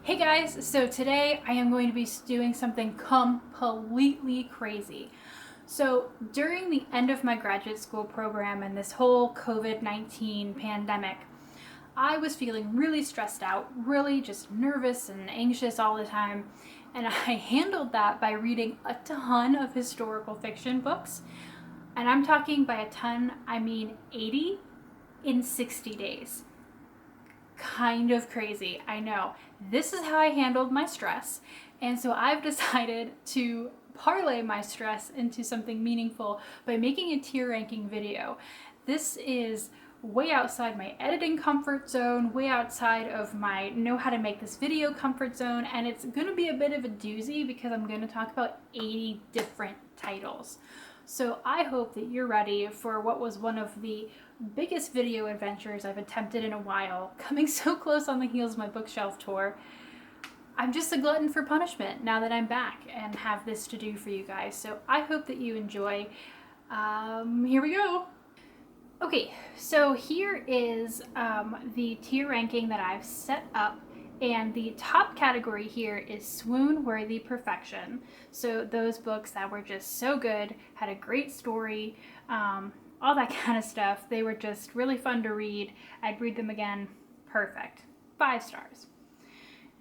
Hey guys, so today I am going to be doing something completely crazy. So during the end of my graduate school program and this whole COVID-19 pandemic, I was feeling really stressed out, really just nervous and anxious all the time. And I handled that by reading a ton of historical fiction books. And I'm talking by a ton, I mean 80 in 60 days. Kind of crazy, I know. This is how I handled my stress, and so I've decided to parlay my stress into something meaningful by making a tier ranking video. This is way outside my editing comfort zone, way outside of my know how to make this video comfort zone, and it's going to be a bit of a doozy because I'm going to talk about 80 different titles. So I hope that you're ready for what was one of the biggest video adventures I've attempted in a while, coming so close on the heels of my bookshelf tour. I'm just a glutton for punishment now that I'm back and have this to do for you guys. So I hope that you enjoy. Here we go. Okay, so here is the tier ranking that I've set up. And the top category here is swoon-worthy perfection. So those books that were just so good, had a great story, all that kind of stuff. They were just really fun to read. I'd read them again. Perfect. 5 stars.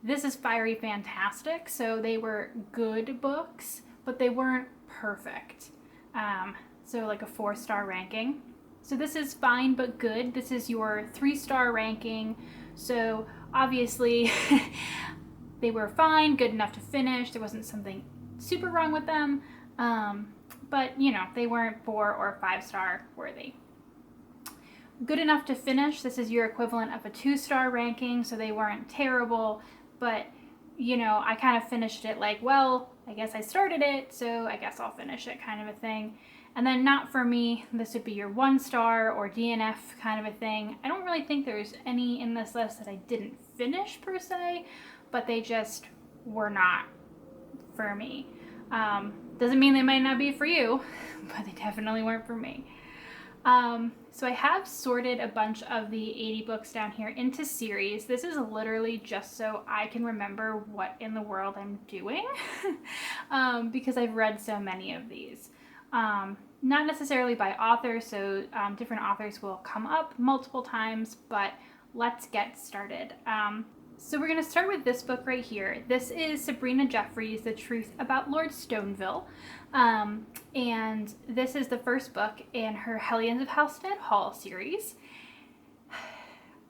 This is fiery fantastic. So they were good books, but they weren't perfect. So like a 4-star ranking. So this is fine but good. This is your 3-star ranking. So obviously they were fine, good enough to finish. There wasn't something super wrong with them. But you know, they weren't 4 or 5-star worthy. Good enough to finish. This is your equivalent of a 2-star ranking. So they weren't terrible, but you know, I kind of finished it like, well, I guess I started it, so I guess I'll finish it kind of a thing. And then not for me, this would be your 1-star or DNF kind of a thing. I don't really think there's any in this list that I didn't finish per se, but they just were not for me. Doesn't mean they might not be for you, but they definitely weren't for me. So I have sorted a bunch of the 80 books down here into series. This is literally just so I can remember what in the world I'm doing because I've read so many of these. Not necessarily by author, so different authors will come up multiple times, but let's get started. So we're going to start with this book right here. This is Sabrina Jeffries' The Truth About Lord Stoneville. And this is the first book in her Hellions of Halstead Hall series.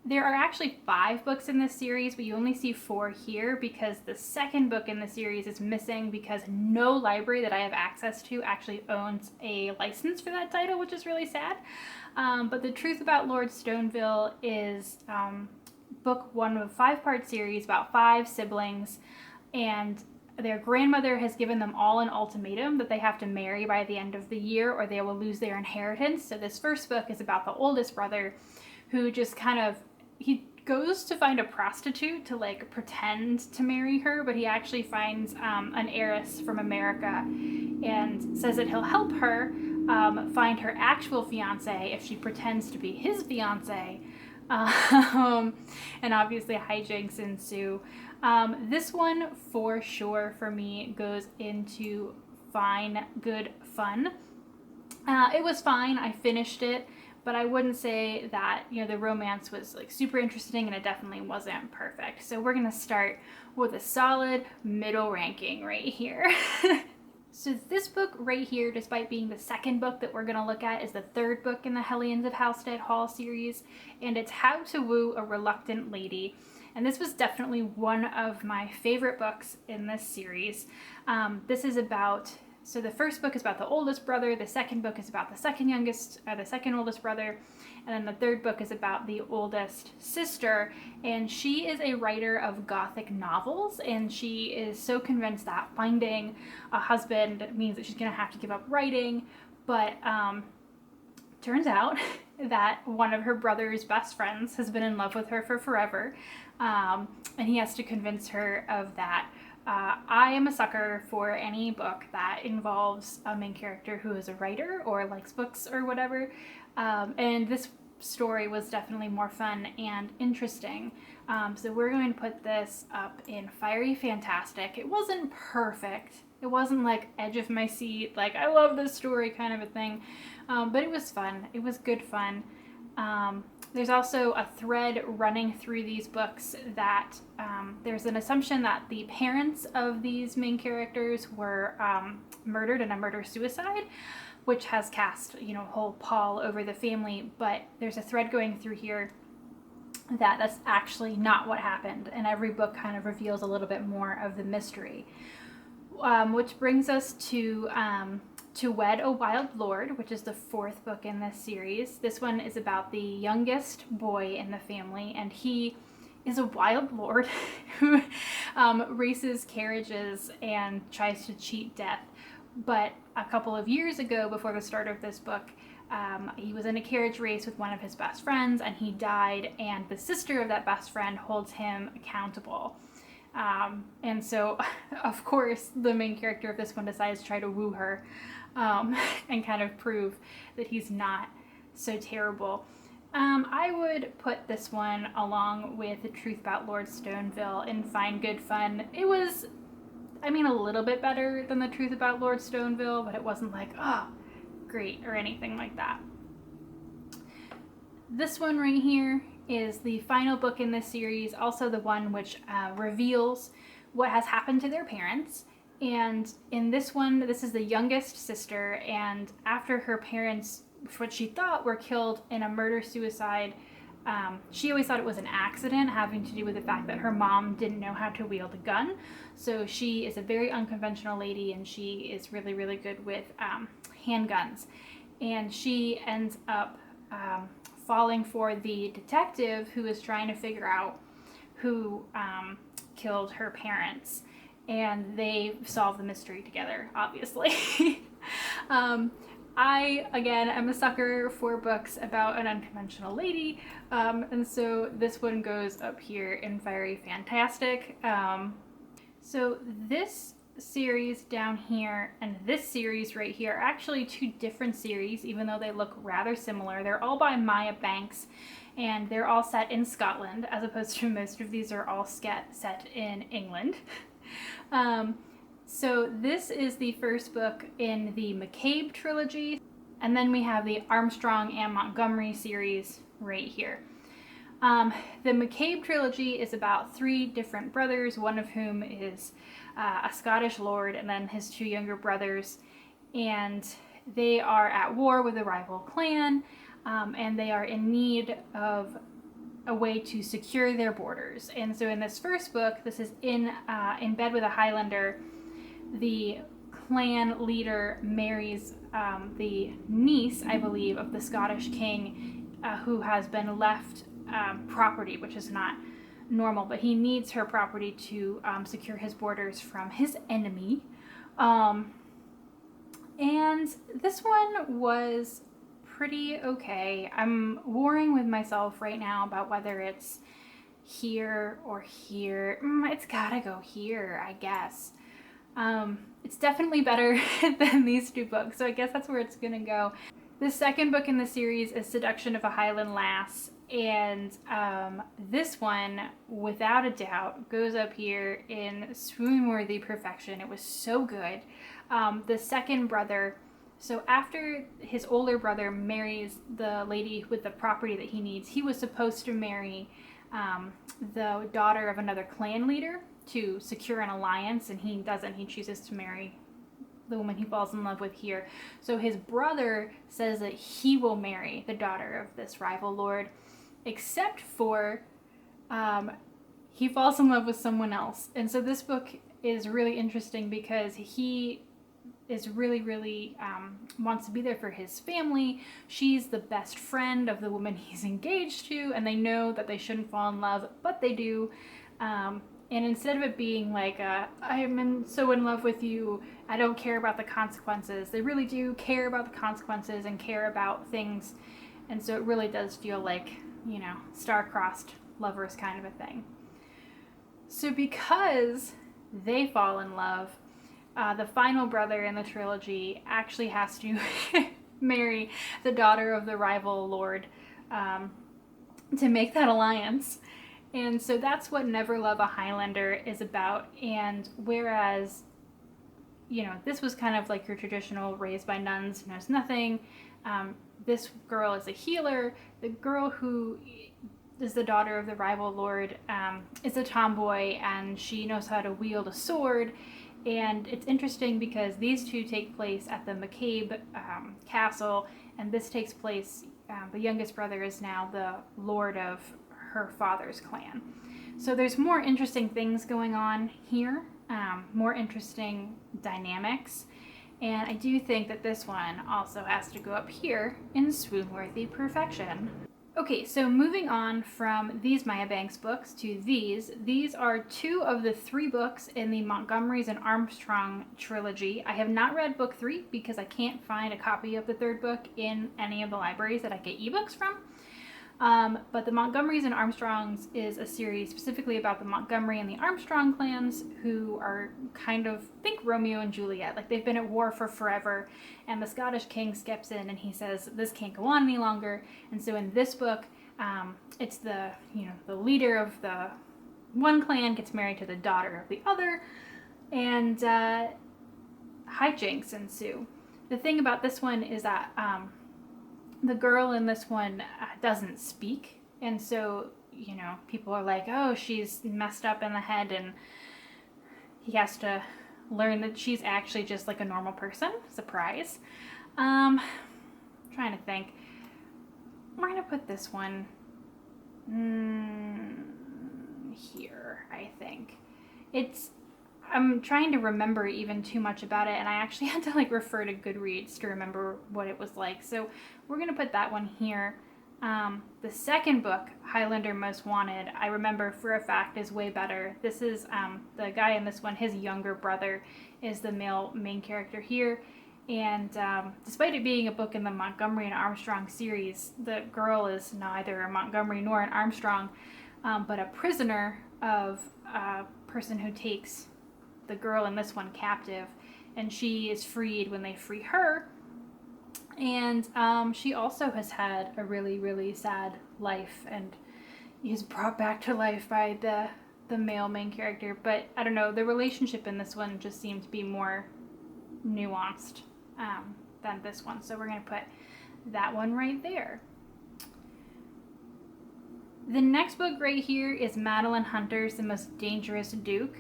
There are actually 5 books in this series, but you only see 4 here because the second book in the series is missing because no library that I have access to actually owns a license for that title, which is really sad. But The Truth About Lord Stoneville is book 1 of a 5-part series about 5 siblings, and their grandmother has given them all an ultimatum that they have to marry by the end of the year or they will lose their inheritance. So this first book is about the oldest brother who just kind of, he goes to find a prostitute to like pretend to marry her, but he actually finds an heiress from America and says that he'll help her find her actual fiance if she pretends to be his fiance. And obviously hijinks ensue. This one for sure for me goes into fine, good fun. It was fine. I finished it, but I wouldn't say that, you know, the romance was like super interesting, and it definitely wasn't perfect. So we're going to start with a solid middle ranking right here. So this book right here, despite being the second book that we're going to look at, is the 3rd book in the Hellions of Halstead Hall series, and it's How to Woo a Reluctant Lady. And this was definitely one of my favorite books in this series. This is about, so the first book is about the oldest brother, the second book is about the second oldest brother, and then the 3rd book is about the oldest sister, and she is a writer of Gothic novels, and she is so convinced that finding a husband means that she's going to have to give up writing, but turns out that one of her brother's best friends has been in love with her for forever, and he has to convince her of that. I am a sucker for any book that involves a main character who is a writer or likes books or whatever, and this story was definitely more fun and interesting. So we're going to put this up in Fiery Fantastic. It wasn't perfect. It wasn't like edge of my seat, like I love this story kind of a thing. But it was fun. It was good fun. There's also a thread running through these books that there's an assumption that the parents of these main characters were murdered in a murder-suicide, which has cast, a whole pall over the family. But there's a thread going through here that that's actually not what happened, and every book kind of reveals a little bit more of the mystery. Which brings us to Wed a Wild Lord, which is the 4th book in this series. This one is about the youngest boy in the family, and he is a wild lord who races carriages and tries to cheat death. But a couple of years ago, before the start of this book, he was in a carriage race with one of his best friends, and he died, and the sister of that best friend holds him accountable. And so, of course, the main character of this one decides to try to woo her and kind of prove that he's not so terrible. I would put this one along with The Truth About Lord Stoneville in fine, good fun. It was, a little bit better than The Truth About Lord Stoneville, but it wasn't like, oh, great, or anything like that. This one right here is the final book in this series, also the one which reveals what has happened to their parents. And in this one, this is the youngest sister, and after her parents, what she thought were killed in a murder-suicide, she always thought it was an accident having to do with the fact that her mom didn't know how to wield a gun. So she is a very unconventional lady, and she is really, really good with handguns. And she ends up falling for the detective who is trying to figure out who killed her parents. And they solve the mystery together, obviously. I, again, am a sucker for books about an unconventional lady, and so this one goes up here in Fiery Fantastic. So this series down here and this series right here are actually 2 different series, even though they look rather similar. They're all by Maya Banks, and they're all set in Scotland, as opposed to most of these are all set in England. So this is the first book in the McCabe trilogy, and then we have the Armstrong and Montgomery series right here. The McCabe trilogy is about 3 different brothers, one of whom is a Scottish lord, and then his 2 younger brothers, and they are at war with a rival clan, and they are in need of a way to secure their borders. And so in this first book, this is in bed with a Highlander. The clan leader marries the niece, I believe, of the Scottish king, who has been left property, which is not normal, but he needs her property to secure his borders from his enemy. And this one was pretty okay. I'm warring with myself right now about whether it's here or here. It's gotta go here, I guess. It's definitely better than these 2 books, so I guess that's where it's gonna go. The second book in the series is Seduction of a Highland Lass, and this one, without a doubt, goes up here in swoon-worthy perfection. It was so good. The second brother, so after his older brother marries the lady with the property that he needs, he was supposed to marry the daughter of another clan leader to secure an alliance, and he doesn't. He chooses to marry the woman he falls in love with here. So his brother says that he will marry the daughter of this rival lord, except for he falls in love with someone else. And so this book is really interesting because he is really wants to be there for his family. She's the best friend of the woman he's engaged to, and they know that they shouldn't fall in love, but they do. And instead of it being like, I'm so in love with you, I don't care about the consequences, they really do care about the consequences and care about things. And so it really does feel like, star-crossed lovers kind of a thing. So because they fall in love, the final brother in the trilogy actually has to marry the daughter of the rival lord to make that alliance. And so that's what Never Love a Highlander is about. And whereas, this was kind of like your traditional raised by nuns, knows nothing. This girl is a healer. The girl who is the daughter of the rival lord is a tomboy, and she knows how to wield a sword. And it's interesting because these two take place at the McCabe castle, and this takes place, the youngest brother is now the lord of her father's clan. So there's more interesting things going on here, more interesting dynamics. And I do think that this one also has to go up here in swoon-worthy perfection. Okay, so moving on from these Maya Banks books to these are 2 of the 3 books in the Montgomerys and Armstrong trilogy. I have not read book 3 because I can't find a copy of the 3rd book in any of the libraries that I get ebooks from. But the Montgomerys and Armstrongs is a series specifically about the Montgomery and the Armstrong clans, who are kind of, think Romeo and Juliet, like they've been at war for forever, and the Scottish king steps in and he says, this can't go on any longer. And so in this book, it's the leader of the one clan gets married to the daughter of the other, and hijinks ensue. The thing about this one is that the girl in this one doesn't speak, and so people are like, oh, she's messed up in the head, and he has to learn that she's actually just like a normal person. Surprise. Trying to think. We're gonna put this one here, I think. I'm trying to remember even too much about it, and I actually had to refer to Goodreads to remember what it was like. So we're going to put that one here. The second book, Highlander Most Wanted, I remember for a fact is way better. This is the guy in this one, his younger brother is the male main character here. And despite it being a book in the Montgomery and Armstrong series, the girl is neither a Montgomery nor an Armstrong, but a prisoner of a person who takes the girl in this one captive, and she is freed when they free her. And she also has had a really, really sad life, and is brought back to life by the male main character. But I don't know, the relationship in this one just seemed to be more nuanced than this one. So we're going to put that one right there. The next book right here is Madeline Hunter's The Most Dangerous Duke.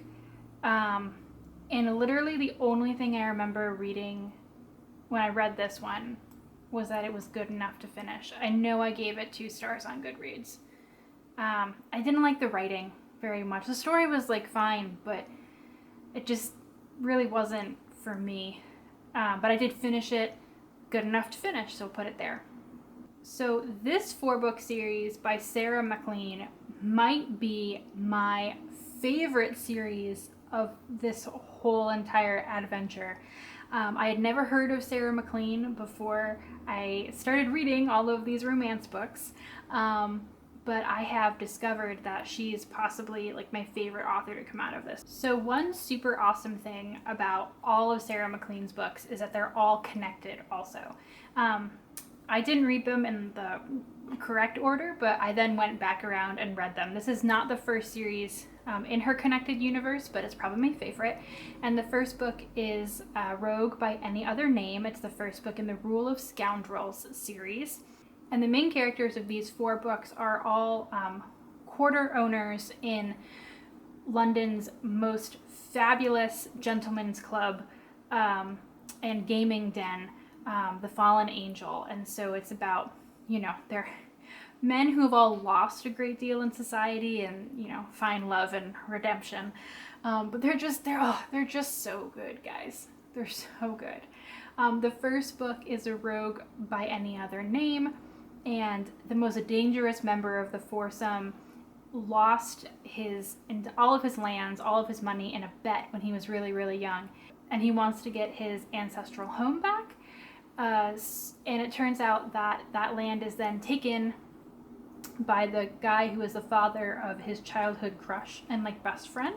And literally the only thing I remember reading when I read this one was that it was good enough to finish. I know I gave it 2 stars on Goodreads. I didn't like the writing very much. The story was fine, but it just really wasn't for me. But I did finish it good enough to finish, so put it there. So this 4-book series by Sarah MacLean might be my favorite series of this whole entire adventure. I had never heard of Sarah MacLean before I started reading all of these romance books, but I have discovered that she is possibly my favorite author to come out of this. So one super awesome thing about all of Sarah MacLean's books is that they're all connected also. I didn't read them in the correct order, but I then went back around and read them. This is not the first series in her connected universe, but it's probably my favorite. And the first book is Rogue by Any Other Name. It's the first book in the Rule of Scoundrels series. And the main characters of these 4 books are all quarter owners in London's most fabulous gentleman's club and gaming den, the Fallen Angel. And so it's about, they're men who have all lost a great deal in society and, find love and redemption. But they're just so good, guys. They're so good. The first book is A Rogue by Any Other Name, and the most dangerous member of the foursome lost all of his lands, all of his money in a bet when he was really, really young. And he wants to get his ancestral home back. And it turns out that that land is then taken by the guy who is the father of his childhood crush and best friend,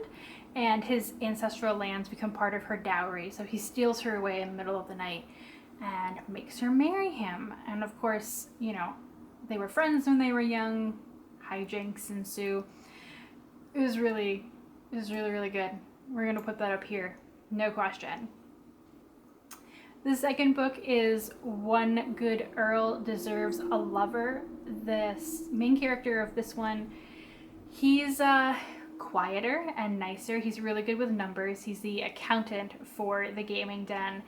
and his ancestral lands become part of her dowry. So he steals her away in the middle of the night and makes her marry him. And of course, they were friends when they were young. Hijinks ensue. It was really, really good. We're going to put that up here. No question. The second book is One Good Earl Deserves a Lover. The main character of this one, he's quieter and nicer. He's really good with numbers. He's the accountant for the gaming den,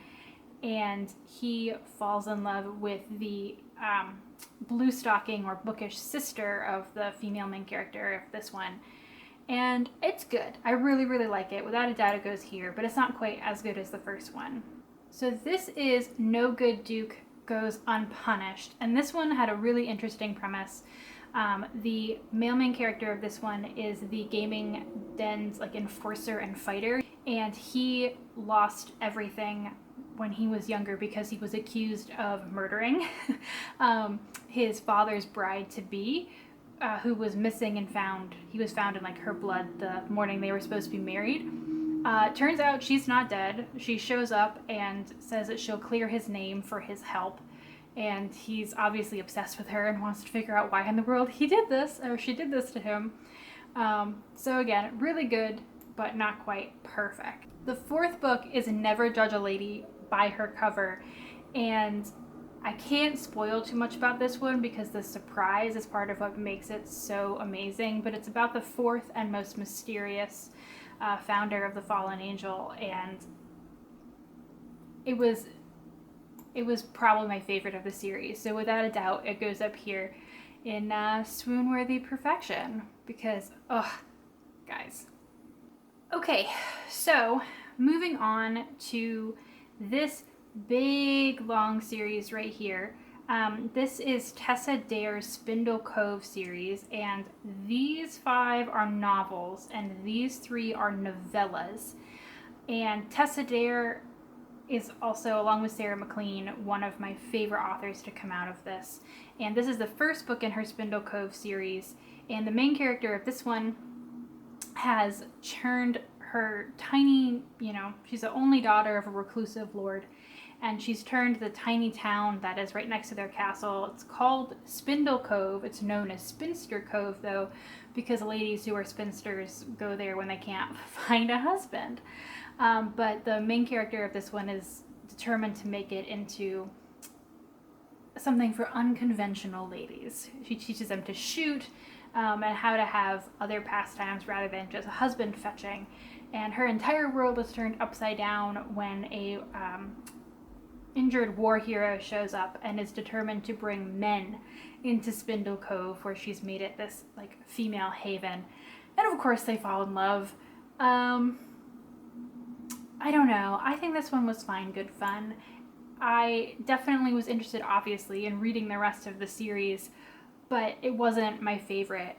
and he falls in love with the blue stocking or bookish sister of the female main character of this one. And it's good. I really, really like it. Without a doubt it goes here, but it's not quite as good as the first one. So this is No Good Duke Goes Unpunished, and this one had a really interesting premise. The male main character of this one is the gaming den's like enforcer and fighter, and he lost everything when he was younger because he was accused of murdering his father's bride-to-be, who was missing and found. He was found in like her blood the morning they were supposed to be married. Turns out she's not dead. She shows up and says that she'll clear his name for his help. And he's obviously obsessed with her and wants to figure out why in the world he did this, or she did this to him. So again, really good, but not quite perfect. The fourth book is Never Judge a Lady by Her Cover. And I can't spoil too much about this one because the surprise is part of what makes it so amazing. But it's about the fourth and most mysterious founder of the Fallen Angel, and it was probably my favorite of the series. So without a doubt, it goes up here in swoon-worthy perfection because, guys. Okay, so moving on to this big long series right here. This is Tessa Dare's Spindle Cove series, and these 5 are novels, and these 3 are novellas. And Tessa Dare is also, along with Sarah McLean, one of my favorite authors to come out of this. And this is the first book in her Spindle Cove series, and the main character of this one has turned her tiny, she's the only daughter of a reclusive lord, and she's turned the tiny town that is right next to their castle. It's called Spindle Cove. It's known as Spinster Cove, though, because ladies who are spinsters go there when they can't find a husband. But the main character of this one is determined to make it into something for unconventional ladies. She teaches them to shoot and how to have other pastimes rather than just husband fetching. And her entire world is turned upside down when a injured war hero shows up and is determined to bring men into Spindle Cove, where she's made it this like female haven. And of course they fall in love. I don't know. I think this one was fine, good fun. I definitely was interested, obviously, in reading the rest of the series, but it wasn't my favorite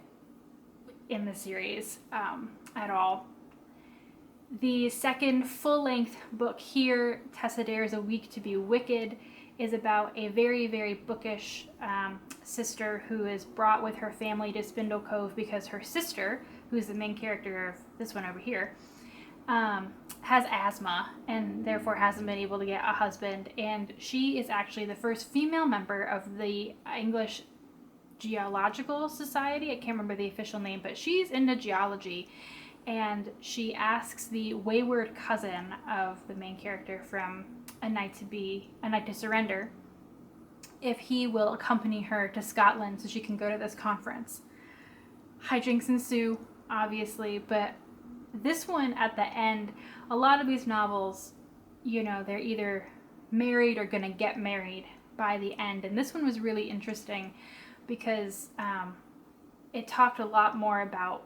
in the series at all. The second full-length book here, Tessa Dare's A Week to be Wicked, is about a very, very bookish sister who is brought with her family to Spindle Cove because her sister, who's the main character of this one over here, has asthma and therefore hasn't been able to get a husband. And she is actually the first female member of the English Geological Society. I can't remember the official name, but she's into geology. And she asks the wayward cousin of the main character from A Night to Surrender if he will accompany her to Scotland so she can go to this conference. Hijinks ensue, obviously, but this one at the end, a lot of these novels, they're either married or gonna get married by the end. And this one was really interesting because it talked a lot more about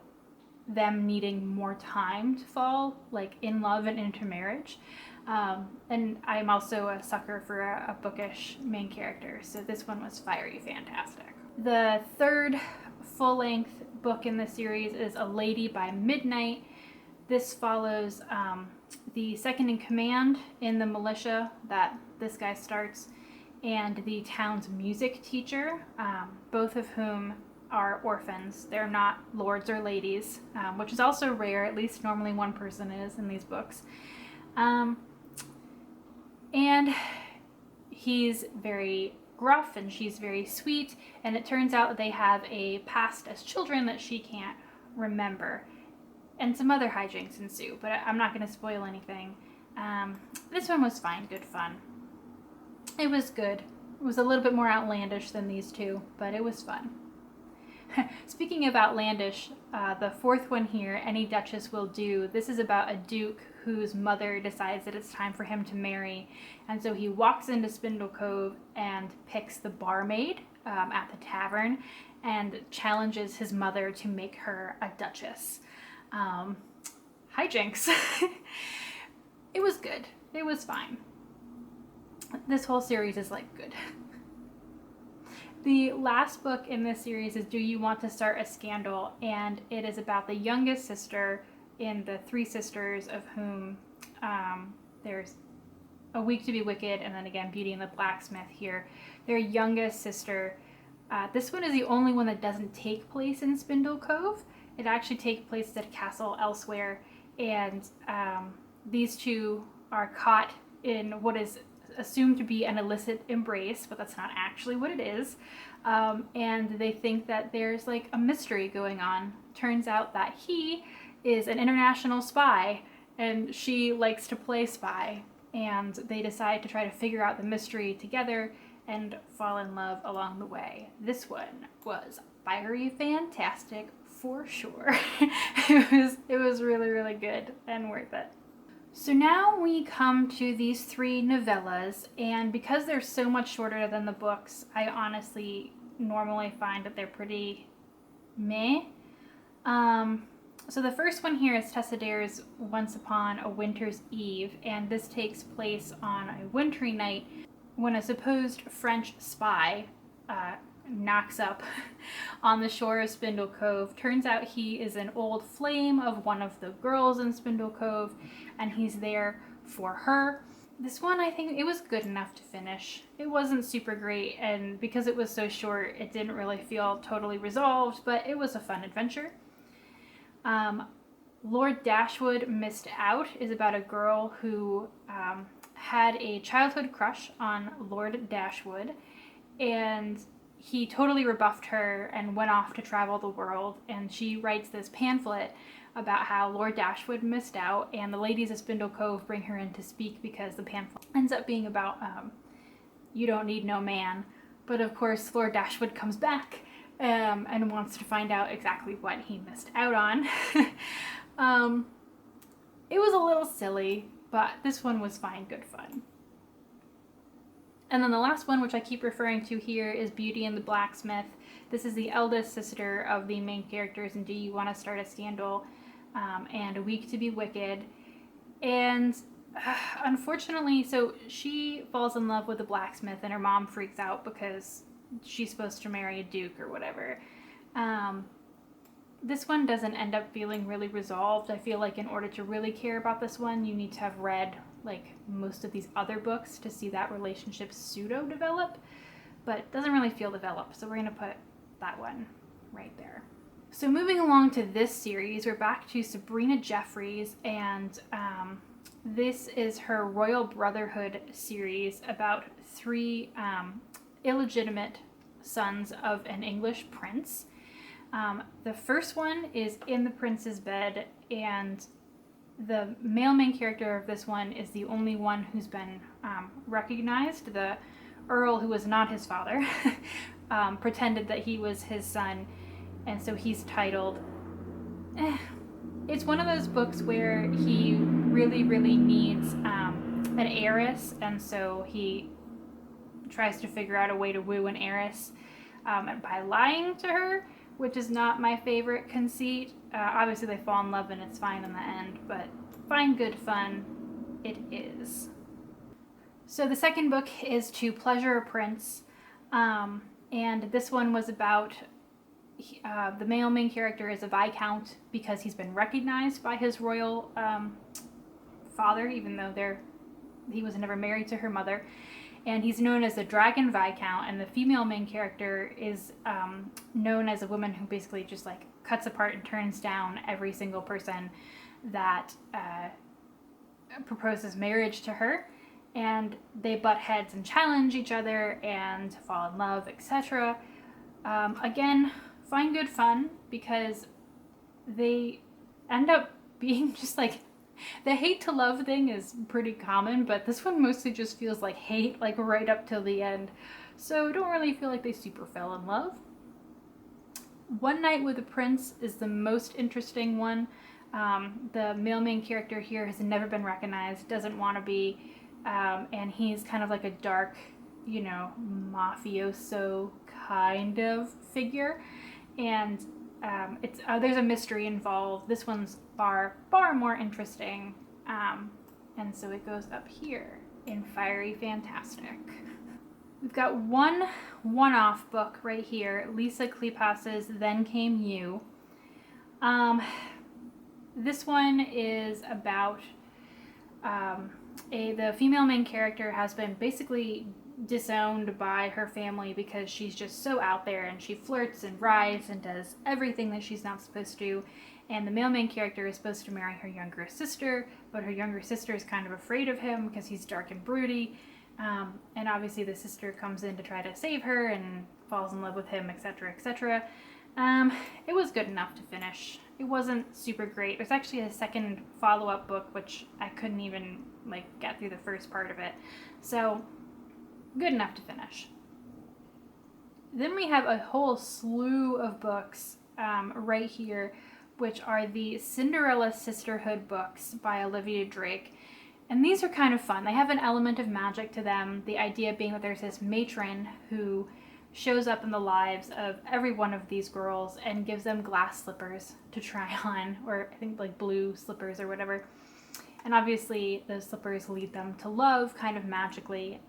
them needing more time to fall in love and into marriage. And I'm also a sucker for a bookish main character, so this one was fiery fantastic. The third full-length book in the series is A Lady by Midnight. This follows the second in command in the militia that this guy starts and the town's music teacher, both of whom are orphans. They're not lords or ladies, which is also rare. At least normally one person is in these books. And he's very gruff and she's very sweet, and it turns out they have a past as children that she can't remember. And some other hijinks ensue, but I'm not going to spoil anything. This one was fine, good fun. It was good. It was a little bit more outlandish than these two, but it was fun. Speaking of outlandish, the fourth one here, Any Duchess Will Do. This is about a duke whose mother decides that it's time for him to marry. And so he walks into Spindle Cove and picks the barmaid at the tavern and challenges his mother to make her a duchess. Hijinks. It was good. It was fine. This whole series is like good. The last book in this series is Do You Want to Start a Scandal? And it is about the youngest sister in the three sisters, of whom there's A Week to Be Wicked and then again Beauty and the Blacksmith here. Their youngest sister. This one is the only one that doesn't take place in Spindle Cove. It actually takes place at a castle elsewhere, and these two are caught in what is assumed to be an illicit embrace, but that's not actually what it is. And they think that there's like a mystery going on. Turns out that he is an international spy and she likes to play spy, and they decide to try to figure out the mystery together and fall in love along the way. This one was fiery fantastic for sure. It was really, really good and worth it. So now we come to these three novellas, and because they're so much shorter than the books, I honestly normally find that they're pretty meh. So the first one here is Tessa Dare's Once Upon a Winter's Eve, and this takes place on a wintry night when a supposed French spy knocks up on the shore of Spindle Cove. Turns out he is an old flame of one of the girls in Spindle Cove, and he's there for her. This one, I think it was good enough to finish. It wasn't super great, and because it was so short, it didn't really feel totally resolved, but it was a fun adventure. Lord Dashwood Missed Out is about a girl who had a childhood crush on Lord Dashwood, and he totally rebuffed her and went off to travel the world, and she writes this pamphlet about how Lord Dashwood missed out, and the ladies of Spindle Cove bring her in to speak because the pamphlet ends up being about you don't need no man. But of course Lord Dashwood comes back and wants to find out exactly what he missed out on. It was a little silly, but this one was fine, good fun. And then the last one, which I keep referring to here, is Beauty and the Blacksmith. This is the eldest sister of the main characters in Do You Want to Start a Scandal? And A Week to Be Wicked. And unfortunately, so she falls in love with the blacksmith, and her mom freaks out because she's supposed to marry a duke or whatever. This one doesn't end up feeling really resolved. I feel like in order to really care about this one, you need to have read like most of these other books to see that relationship pseudo develop, but it doesn't really feel developed, so we're going to put that one right there. So moving along to this series, we're back to Sabrina Jeffries, and this is her Royal Brotherhood series about three illegitimate sons of an English prince. The first one is in the prince's bed, and the male main character of this one is the only one who's been recognized. The Earl, who was not his father, pretended that he was his son, and so he's titled. It's one of those books where he really, really needs an heiress, and so he tries to figure out a way to woo an heiress by lying to her, which is not my favorite conceit. Obviously they fall in love and it's fine in the end, but fine, good fun it is. So the second book is To Pleasure a Prince, and this one was about the male main character is a viscount because he's been recognized by his royal father, even though he was never married to her mother. And he's known as the Dragon Viscount, and the female main character is known as a woman who basically just like cuts apart and turns down every single person that proposes marriage to her. and they butt heads and challenge each other and fall in love, etc. Again, find good fun because they end up being just like, the hate to love thing is pretty common, but this one mostly just feels like hate, like right up till the end. So don't really feel like they super fell in love. One Night with a Prince is the most interesting one. The male main character here has never been recognized, doesn't want to be, and he's kind of like a dark, mafioso kind of figure. And there's a mystery involved. This one's far more interesting, and so it goes up here in Fiery Fantastic. We've got one-off book right here, Lisa Kleypas's Then Came You. This one is about the female main character has been basically disowned by her family because she's just so out there and she flirts and rides and does everything that she's not supposed to. And the male main character is supposed to marry her younger sister, but her younger sister is kind of afraid of him because he's dark and broody. And obviously the sister comes in to try to save her and falls in love with him, etc., etc. It was good enough to finish. It wasn't super great. There's actually a second follow-up book, which I couldn't even get through the first part of it. So good enough to finish. Then we have a whole slew of books right here, which are the Cinderella Sisterhood books by Olivia Drake. And these are kind of fun. They have an element of magic to them. The idea being that there's this matron who shows up in the lives of every one of these girls and gives them glass slippers to try on, or I think blue slippers or whatever. And obviously those slippers lead them to love kind of magically.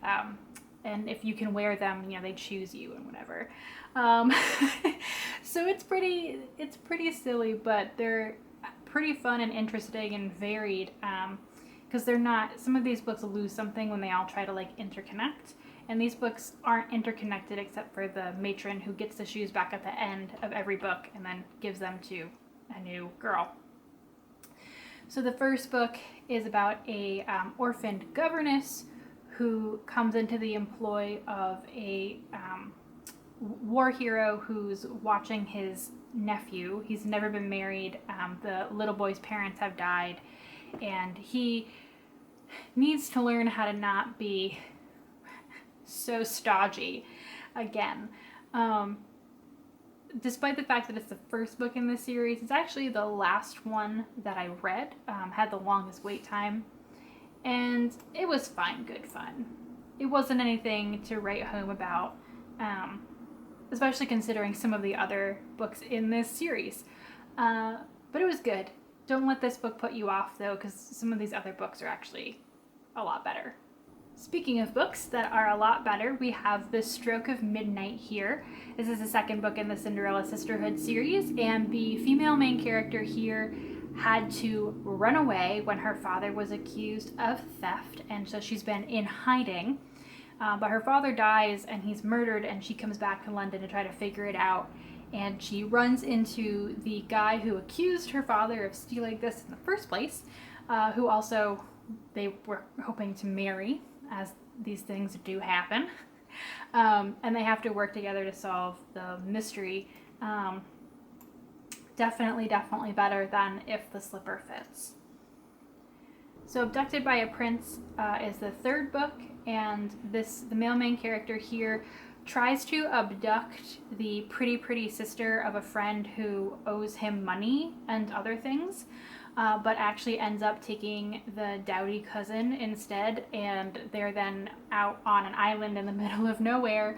And if you can wear them, they choose you and whatever. So it's pretty silly, but they're pretty fun and interesting and varied. Because some of these books lose something when they all try to interconnect. And these books aren't interconnected except for the matron who gets the shoes back at the end of every book and then gives them to a new girl. So the first book is about a orphaned governess who comes into the employ of a war hero who's watching his nephew. He's never been married. The little boy's parents have died, and he needs to learn how to not be so stodgy again. Despite the fact that it's the first book in this series, it's actually the last one that I read, had the longest wait time, and it was fine, good fun. It wasn't anything to write home about, especially considering some of the other books in this series, but it was good. Don't let this book put you off, though, because some of these other books are actually a lot better. Speaking of books that are a lot better, we have The Stroke of Midnight here. This is the second book in the Cinderella Sisterhood series, and the female main character here had to run away when her father was accused of theft, and so she's been in hiding. But her father dies and he's murdered, and she comes back to London to try to figure it out. And she runs into the guy who accused her father of stealing this in the first place, who also they were hoping to marry, as these things do happen. And they have to work together to solve the mystery. Definitely better than If the Slipper Fits. So Abducted by a Prince is the third book, and the male main character here tries to abduct the pretty sister of a friend who owes him money and other things, but actually ends up taking the dowdy cousin instead, and they're then out on an island in the middle of nowhere.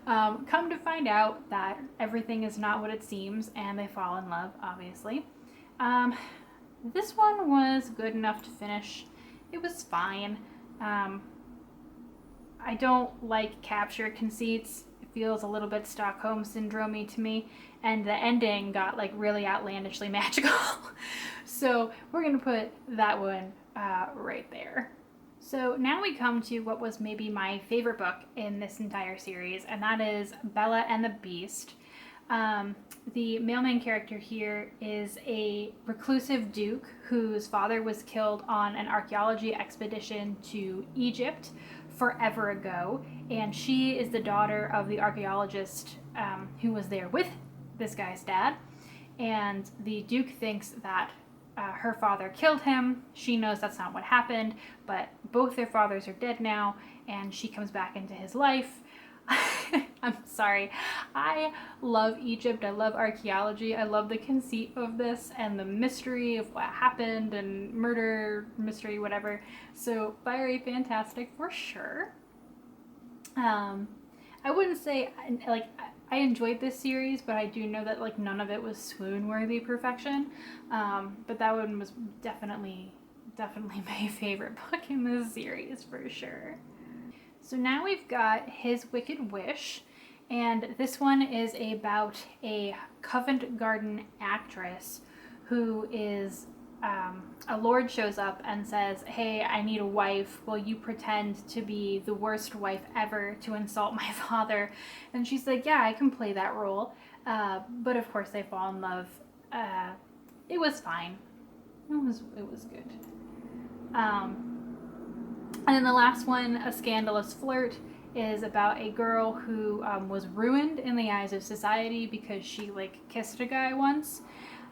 Come to find out that everything is not what it seems, and they fall in love, obviously. This one was good enough to finish. It was fine. I don't like capture conceits. It feels a little bit Stockholm Syndrome-y to me, and the ending got really outlandishly magical. So we're gonna put that one right there. So now we come to what was maybe my favorite book in this entire series, and that is Bella and the Beast. The male main character here is a reclusive duke whose father was killed on an archaeology expedition to Egypt forever ago, and she is the daughter of the archaeologist who was there with this guy's dad. And the duke thinks that her father killed him. She knows that's not what happened, but both their fathers are dead now, and she comes back into his life. I'm sorry. I love Egypt. I love archaeology. I love the conceit of this and the mystery of what happened and murder mystery, whatever. So fiery fantastic for sure. I wouldn't say like I enjoyed this series, but I do know that like none of it was swoon-worthy perfection. But that one was definitely my favorite book in this series for sure. So now we've got His Wicked Wish, and this one is about a Covent Garden actress who is, a lord shows up and says, hey, I need a wife. Will you pretend to be the worst wife ever to insult my father? And she's like, yeah, I can play that role. But of course they fall in love. It was fine. It was good. And then the last one, A Scandalous Flirt, is about a girl who was ruined in the eyes of society because she like kissed a guy once.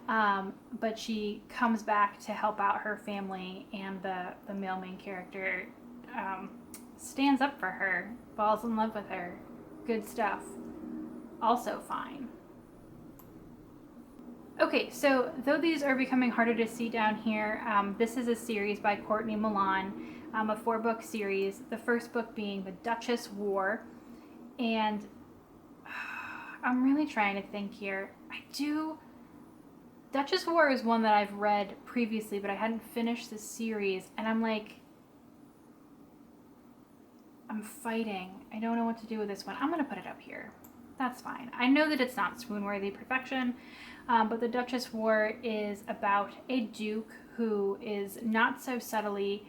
But she comes back to help out her family, and the male main character stands up for her, falls in love with her. Good stuff. Also fine. Okay, so though these are becoming harder to see down here, this is a series by Courtney Milan, a 4-book series. The first book being The Duchess War, and I'm really trying to think here. Duchess War is one that I've read previously, but I hadn't finished the series, and I'm fighting. I don't know what to do with this one. I'm going to put it up here. That's fine. I know that it's not swoon-worthy perfection, but The Duchess War is about a duke who is not so subtly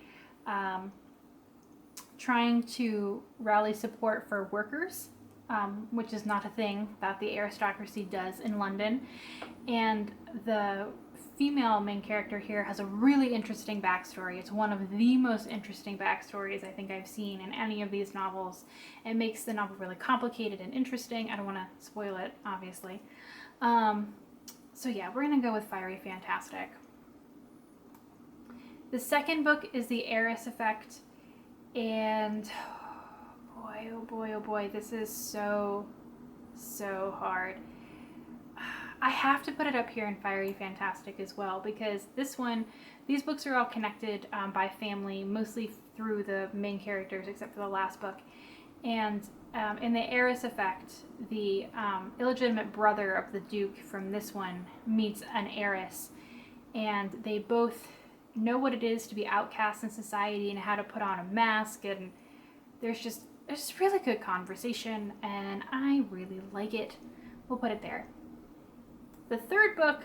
trying to rally support for workers, which is not a thing that the aristocracy does in London. And the female main character here has a really interesting backstory. It's one of the most interesting backstories I think I've seen in any of these novels. It makes the novel really complicated and interesting. I don't want to spoil it, obviously. So yeah, we're going to go with Fiery Fantastic. The second book is The Heiress Effect, and oh boy, this is so hard. I have to put it up here in Fiery Fantastic as well, because these books are all connected by family, mostly through the main characters, except for the last book. And in The Heiress Effect, the illegitimate brother of the Duke from this one meets an heiress, and they both know what it is to be outcast in society and how to put on a mask, and there's just really good conversation, and I really like it. We'll put it there. The third book,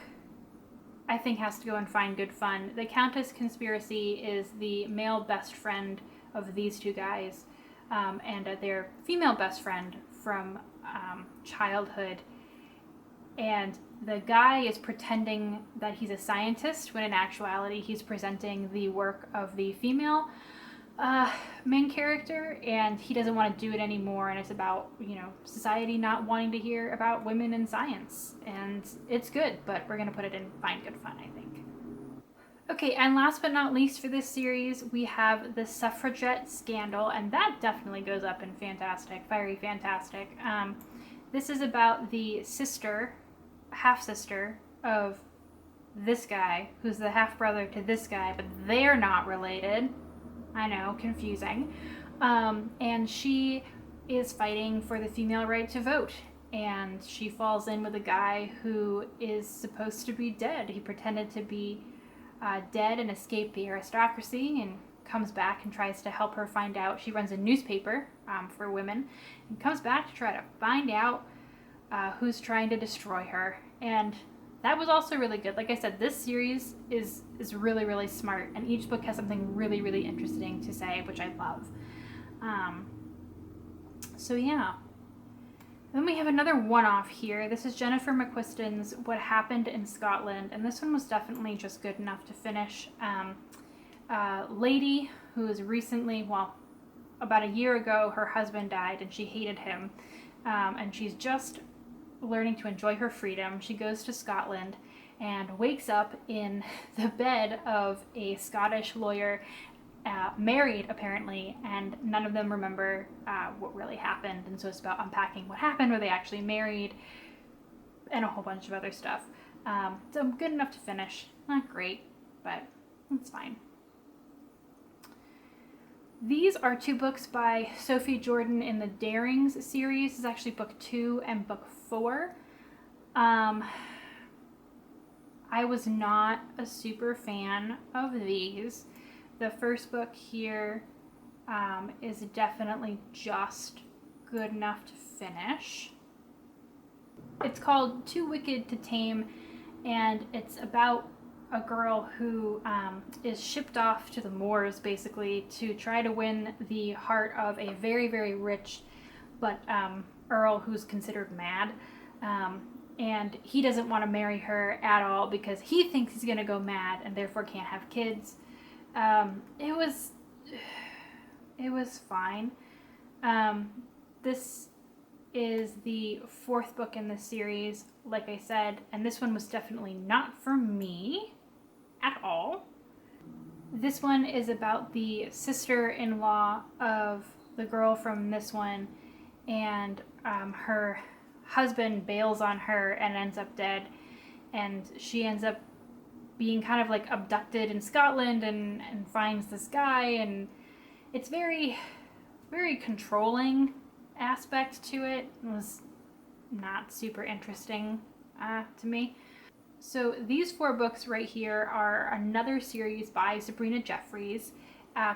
I think, has to go in Fine Good Fun. The Countess Conspiracy is the male best friend of these two guys, and their female best friend from childhood. And the guy is pretending that he's a scientist when in actuality he's presenting the work of the female main character, and he doesn't want to do it anymore, and it's about, society not wanting to hear about women in science, and it's good, but we're going to put it in Fine Good Fun, I think. Okay, and last but not least for this series, we have The Suffragette Scandal, and that definitely goes up in Fantastic, Fiery Fantastic. This is about the half-sister of this guy, who's the half-brother to this guy, but they're not related. I know, confusing. And she is fighting for the female right to vote. And she falls in with a guy who is supposed to be dead. He pretended to be dead and escaped the aristocracy, and comes back and tries to help her find out. She runs a newspaper for women, and comes back to try to find out who's trying to destroy her. And that was also really good. Like I said, this series is really, really smart, and each book has something really, really interesting to say, which I love. So yeah. Then we have another one-off here. This is Jennifer McQuiston's What Happened in Scotland, and this one was definitely just good enough to finish. Lady who is recently, well, about a year ago, her husband died and she hated him, and she's just learning to enjoy her freedom. She goes to Scotland and wakes up in the bed of a Scottish lawyer, married apparently, and none of them remember what really happened. And so it's about unpacking what happened, were they actually married, and a whole bunch of other stuff. So good enough to finish. Not great, but it's fine. These are two books by Sophie Jordan in the Darings series. This is actually book 2 and book 4. I was not a super fan of these. The first book here is definitely just good enough to finish. It's called Too Wicked to Tame, and it's about a girl who is shipped off to the moors, basically, to try to win the heart of a very, very rich but earl who's considered mad. And he doesn't want to marry her at all because he thinks he's going to go mad and therefore can't have kids. It was fine. This is the 4th book in the series, like I said, and this one was definitely not for me at all. This one is about the sister-in-law of the girl from this one, and her husband bails on her and ends up dead, and she ends up being kind of like abducted in Scotland and finds this guy, and it's very, very controlling aspect to it. It was not super interesting to me. So these 4 books right here are another series by Sabrina Jeffries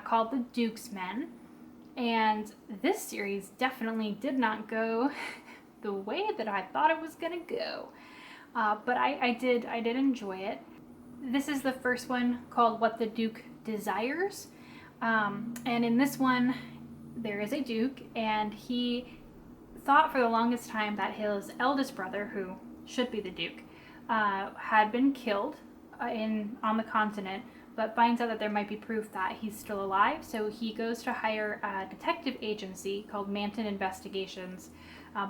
called The Duke's Men, and this series definitely did not go the way that I thought it was gonna go, but I did enjoy it. This is the first one, called What the Duke Desires, and in this one there is a duke, and he thought for the longest time that his eldest brother, who should be the duke, had been killed on the continent, but finds out that there might be proof that he's still alive, so he goes to hire a detective agency called Manton Investigations.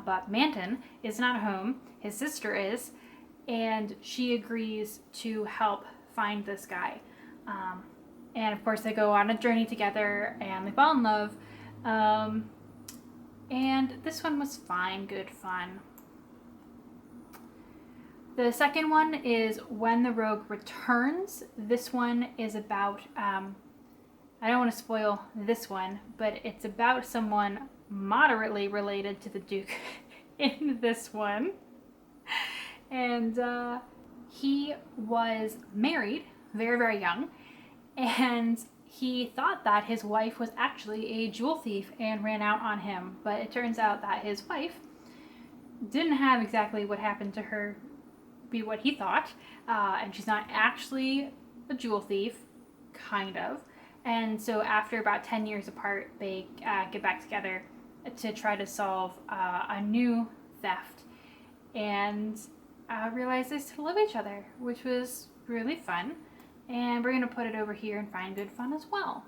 But Manton is not home, his sister is, and she agrees to help find this guy. And of course they go on a journey together and they fall in love. And this one was fine, good fun. The second one is When the Rogue Returns. This one is about, I don't want to spoil this one, but it's about someone moderately related to the Duke in this one. And he was married very, very young, and he thought that his wife was actually a jewel thief and ran out on him, but it turns out that his wife didn't have exactly what happened to her be what he thought, and she's not actually a jewel thief, kind of. And so after about 10 years apart, they get back together to try to solve a new theft, and realize they still love each other, which was really fun. And we're going to put it over here and find good fun as well.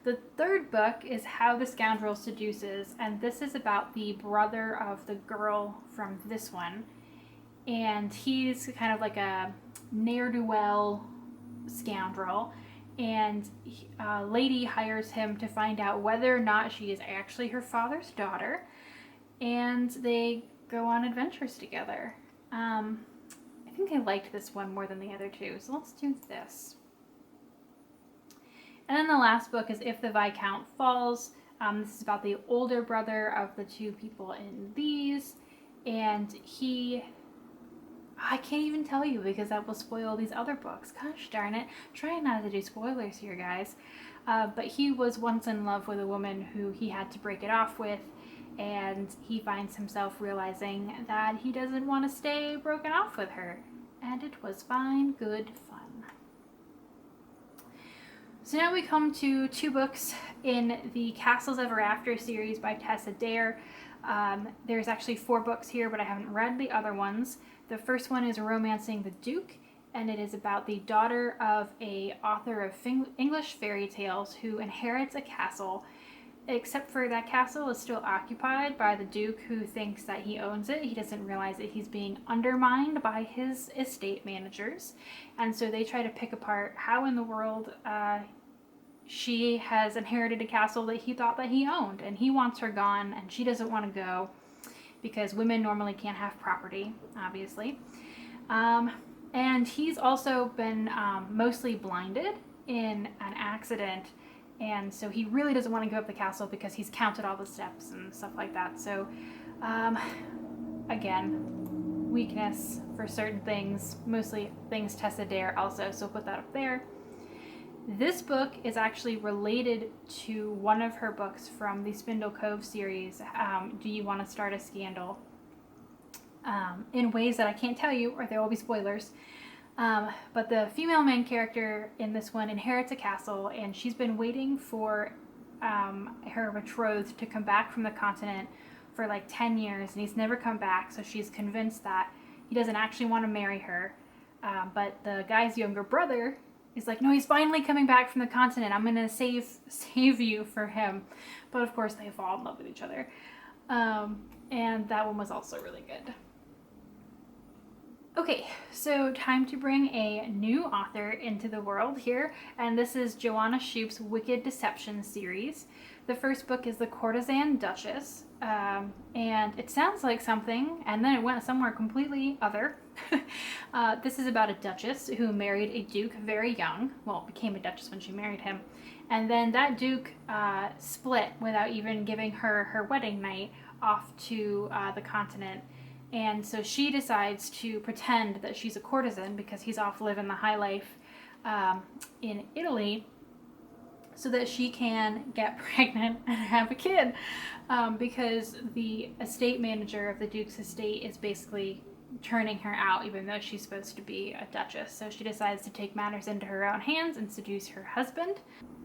The third book is How the Scoundrel Seduces, and this is about the brother of the girl from this one. And he's kind of like a ne'er-do-well scoundrel, and a lady hires him to find out whether or not she is actually her father's daughter, and they go on adventures together. I think I liked this one more than the other two, so let's do this. And then the last book is If the Viscount Falls. This is about the older brother of the two people in these, and I can't even tell you because that will spoil these other books. Gosh darn it. Trying not to do spoilers here, guys. But he was once in love with a woman who he had to break it off with, and he finds himself realizing that he doesn't want to stay broken off with her. And it was fine, good fun. So now we come to 2 books in the Castles Ever After series by Tessa Dare. There's actually 4 books here, but I haven't read the other ones. The first one is Romancing the Duke, and it is about the daughter of a author of English fairy tales who inherits a castle, except for that castle is still occupied by the Duke, who thinks that he owns it. He doesn't realize that he's being undermined by his estate managers, and so they try to pick apart how in the world she has inherited a castle that he thought that he owned, and he wants her gone, and she doesn't want to go because women normally can't have property, obviously. And he's also been mostly blinded in an accident, and so he really doesn't want to give up the castle because he's counted all the steps and stuff like that. So again, weakness for certain things, mostly things Tessa Dare also, so put that up there. This book is actually related to one of her books from the Spindle Cove series, Do You Want to Start a Scandal? In ways that I can't tell you, or there will be spoilers. But the female main character in this one inherits a castle, and she's been waiting for her betrothed to come back from the continent for like 10 years, and he's never come back, so she's convinced that he doesn't actually want to marry her. But the guy's younger brother is like, no, he's finally coming back from the continent. I'm going to save you for him. But of course, they fall in love with each other. And that one was also really good. Okay, so time to bring a new author into the world here, and this is Joanna Shoup's Wicked Deception series. The first book is The Courtesan Duchess, and it sounds like something, and then it went somewhere completely other. This is about a duchess who married a duke very young, well, became a duchess when she married him, and then that duke split without even giving her her wedding night off to the continent. And so she decides to pretend that she's a courtesan because he's off living the high life in Italy, so that she can get pregnant and have a kid, because the estate manager of the Duke's estate is basically turning her out, even though she's supposed to be a duchess. So she decides to take matters into her own hands and seduce her husband.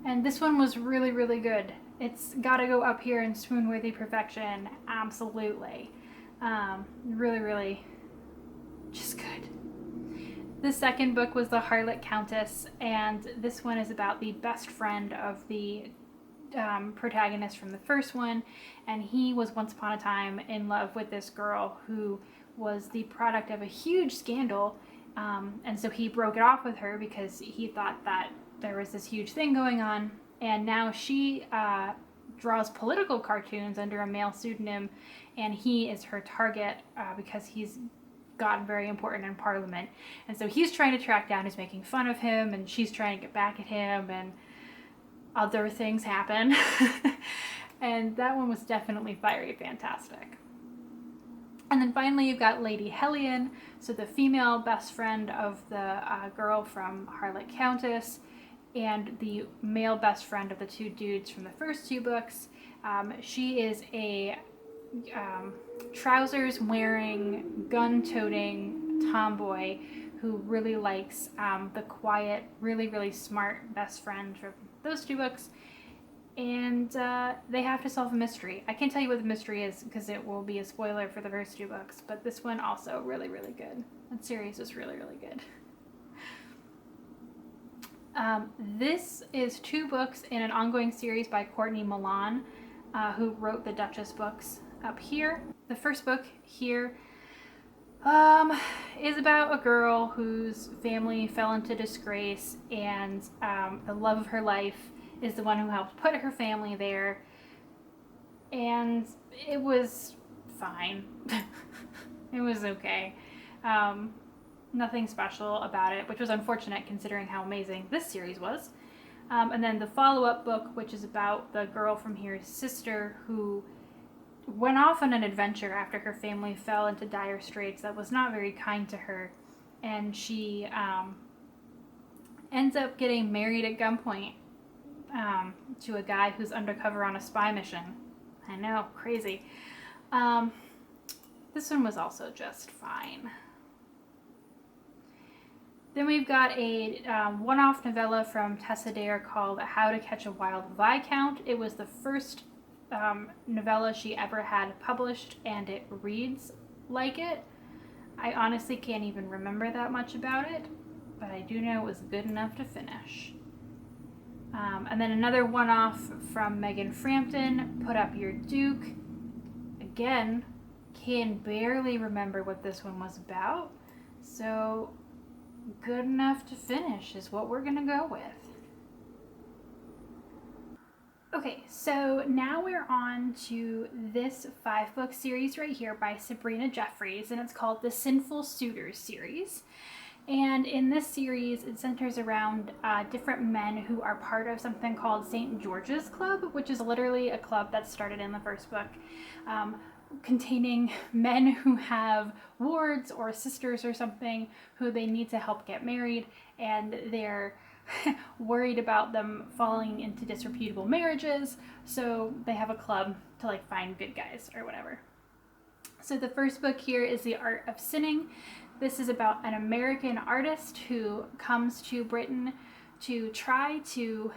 And this one was really, really good. It's got to go up here in swoon-worthy perfection, absolutely. Really, really just good. The second book was The Harlot Countess, and this one is about the best friend of the protagonist from the first one, and he was once upon a time in love with this girl who was the product of a huge scandal, and so he broke it off with her because he thought that there was this huge thing going on, and now she draws political cartoons under a male pseudonym, and he is her target because he's gotten very important in Parliament, and so he's trying to track down who's making fun of him, and she's trying to get back at him, and other things happen. And that one was definitely fiery fantastic. And then finally you've got Lady Hellion, so the female best friend of the girl from Harlot Countess, and the male best friend of the two dudes from the first two books. She is a trousers wearing, gun toting tomboy who really likes the quiet, really, really smart best friend from those two books. And they have to solve a mystery. I can't tell you what the mystery is because it will be a spoiler for the first two books, but this one also really, really good. That series was really, really good. This is 2 books in an ongoing series by Courtney Milan, who wrote the Duchess books up here. The first book here is about a girl whose family fell into disgrace, and the love of her life is the one who helped put her family there, and it was fine. It was okay. Nothing special about it, which was unfortunate considering how amazing this series was. And then the follow-up book, which is about the girl from here's sister who went off on an adventure after her family fell into dire straits that was not very kind to her, and she ends up getting married at gunpoint to a guy who's undercover on a spy mission. I know, crazy. This one was also just fine. Then we've got a one-off novella from Tessa Dare called How to Catch a Wild Viscount. It was the first novella she ever had published, and it reads like it. I honestly can't even remember that much about it, but I do know it was good enough to finish. And then another one-off from Megan Frampton, Put Up Your Duke. Again, can barely remember what this one was about, so good enough to finish is what we're gonna go with. Okay, so now we're on to this 5-book series right here by Sabrina Jeffries, and it's called the Sinful Suitors series. And in this series, it centers around different men who are part of something called St. George's Club, which is literally a club that started in the first book, containing men who have wards or sisters or something who they need to help get married, and they're worried about them falling into disreputable marriages, so they have a club to like find good guys or whatever. So the first book here is The Art of Sinning. This is about an American artist who comes to Britain to try to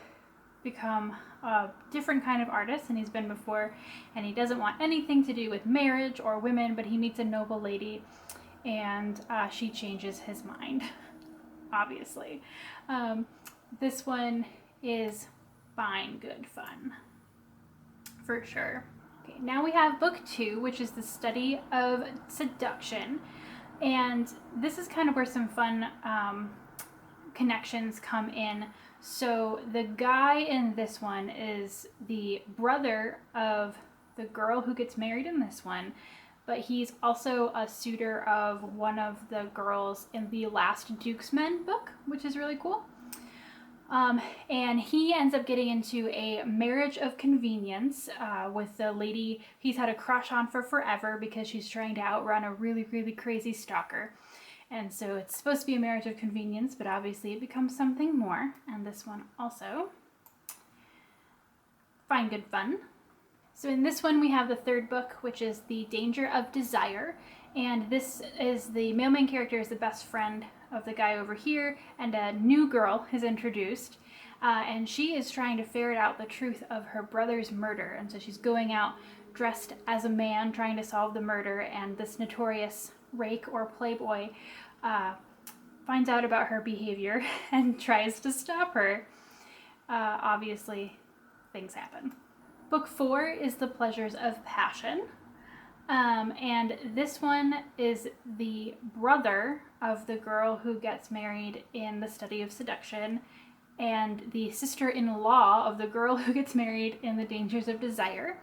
become a different kind of artist than he's been before, and he doesn't want anything to do with marriage or women, but he meets a noble lady, and she changes his mind, obviously. This one is fine, good fun, for sure. Okay, now we have book 2, which is the study of seduction, and this is kind of where some fun connections come in. So the guy in this one is the brother of the girl who gets married in this one, but he's also a suitor of one of the girls in the last Duke's Men book, which is really cool. And he ends up getting into a marriage of convenience with the lady he's had a crush on for forever because she's trying to outrun a really, really crazy stalker. And so it's supposed to be a marriage of convenience, but obviously it becomes something more. And this one also. Fine, good fun. So in this one we have the third book, which is The Danger of Desire. And this is the male main character is the best friend of the guy over here, and a new girl is introduced, and she is trying to ferret out the truth of her brother's murder, and so she's going out dressed as a man trying to solve the murder, and this notorious rake or playboy finds out about her behavior and tries to stop her. Obviously, things happen. Book 4 is The Pleasures of Passion. And this one is the brother of the girl who gets married in The Study of Seduction, and the sister-in-law of the girl who gets married in The Dangers of Desire.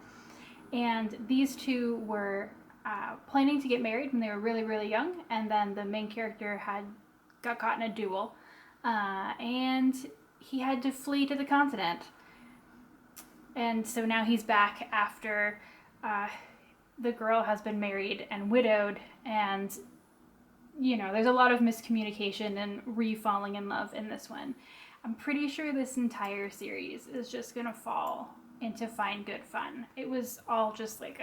And these two were planning to get married when they were really, really young, and then the main character got caught in a duel, and he had to flee to the continent. And so now he's back after the girl has been married and widowed, and there's a lot of miscommunication and re-falling in love in this one. I'm pretty sure this entire series is just gonna fall into fine, good fun. It was all just like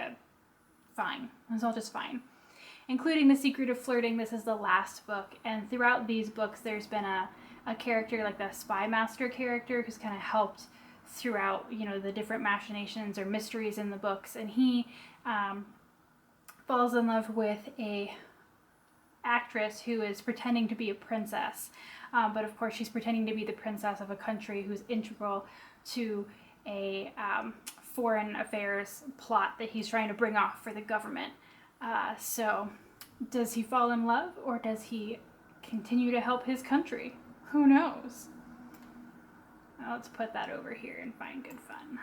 fine. It was all just fine. Including The Secret of Flirting. This is the last book, and throughout these books there's been a character like the spy master character who's kind of helped throughout the different machinations or mysteries in the books, and he falls in love with a actress who is pretending to be a princess, but of course she's pretending to be the princess of a country who's integral to a foreign affairs plot that he's trying to bring off for the government. So does he fall in love, or does he continue to help his country? Who knows? Let's put that over here and find good fun.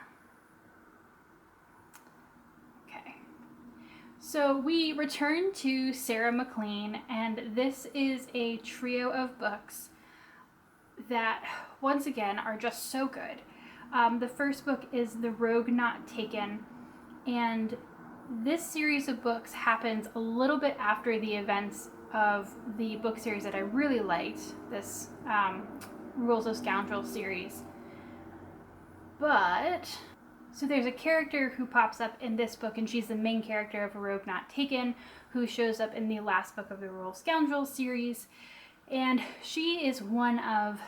Okay. So we return to Sarah MacLean, and this is a trio of books that, once again, are just so good. The first book is The Rogue Not Taken, and this series of books happens a little bit after the events of the book series that I really liked, this Rules of Scoundrels series. But, so there's a character who pops up in this book, and she's the main character of A Rogue Not Taken, who shows up in the last book of the Rules of Scoundrels series. And she is one of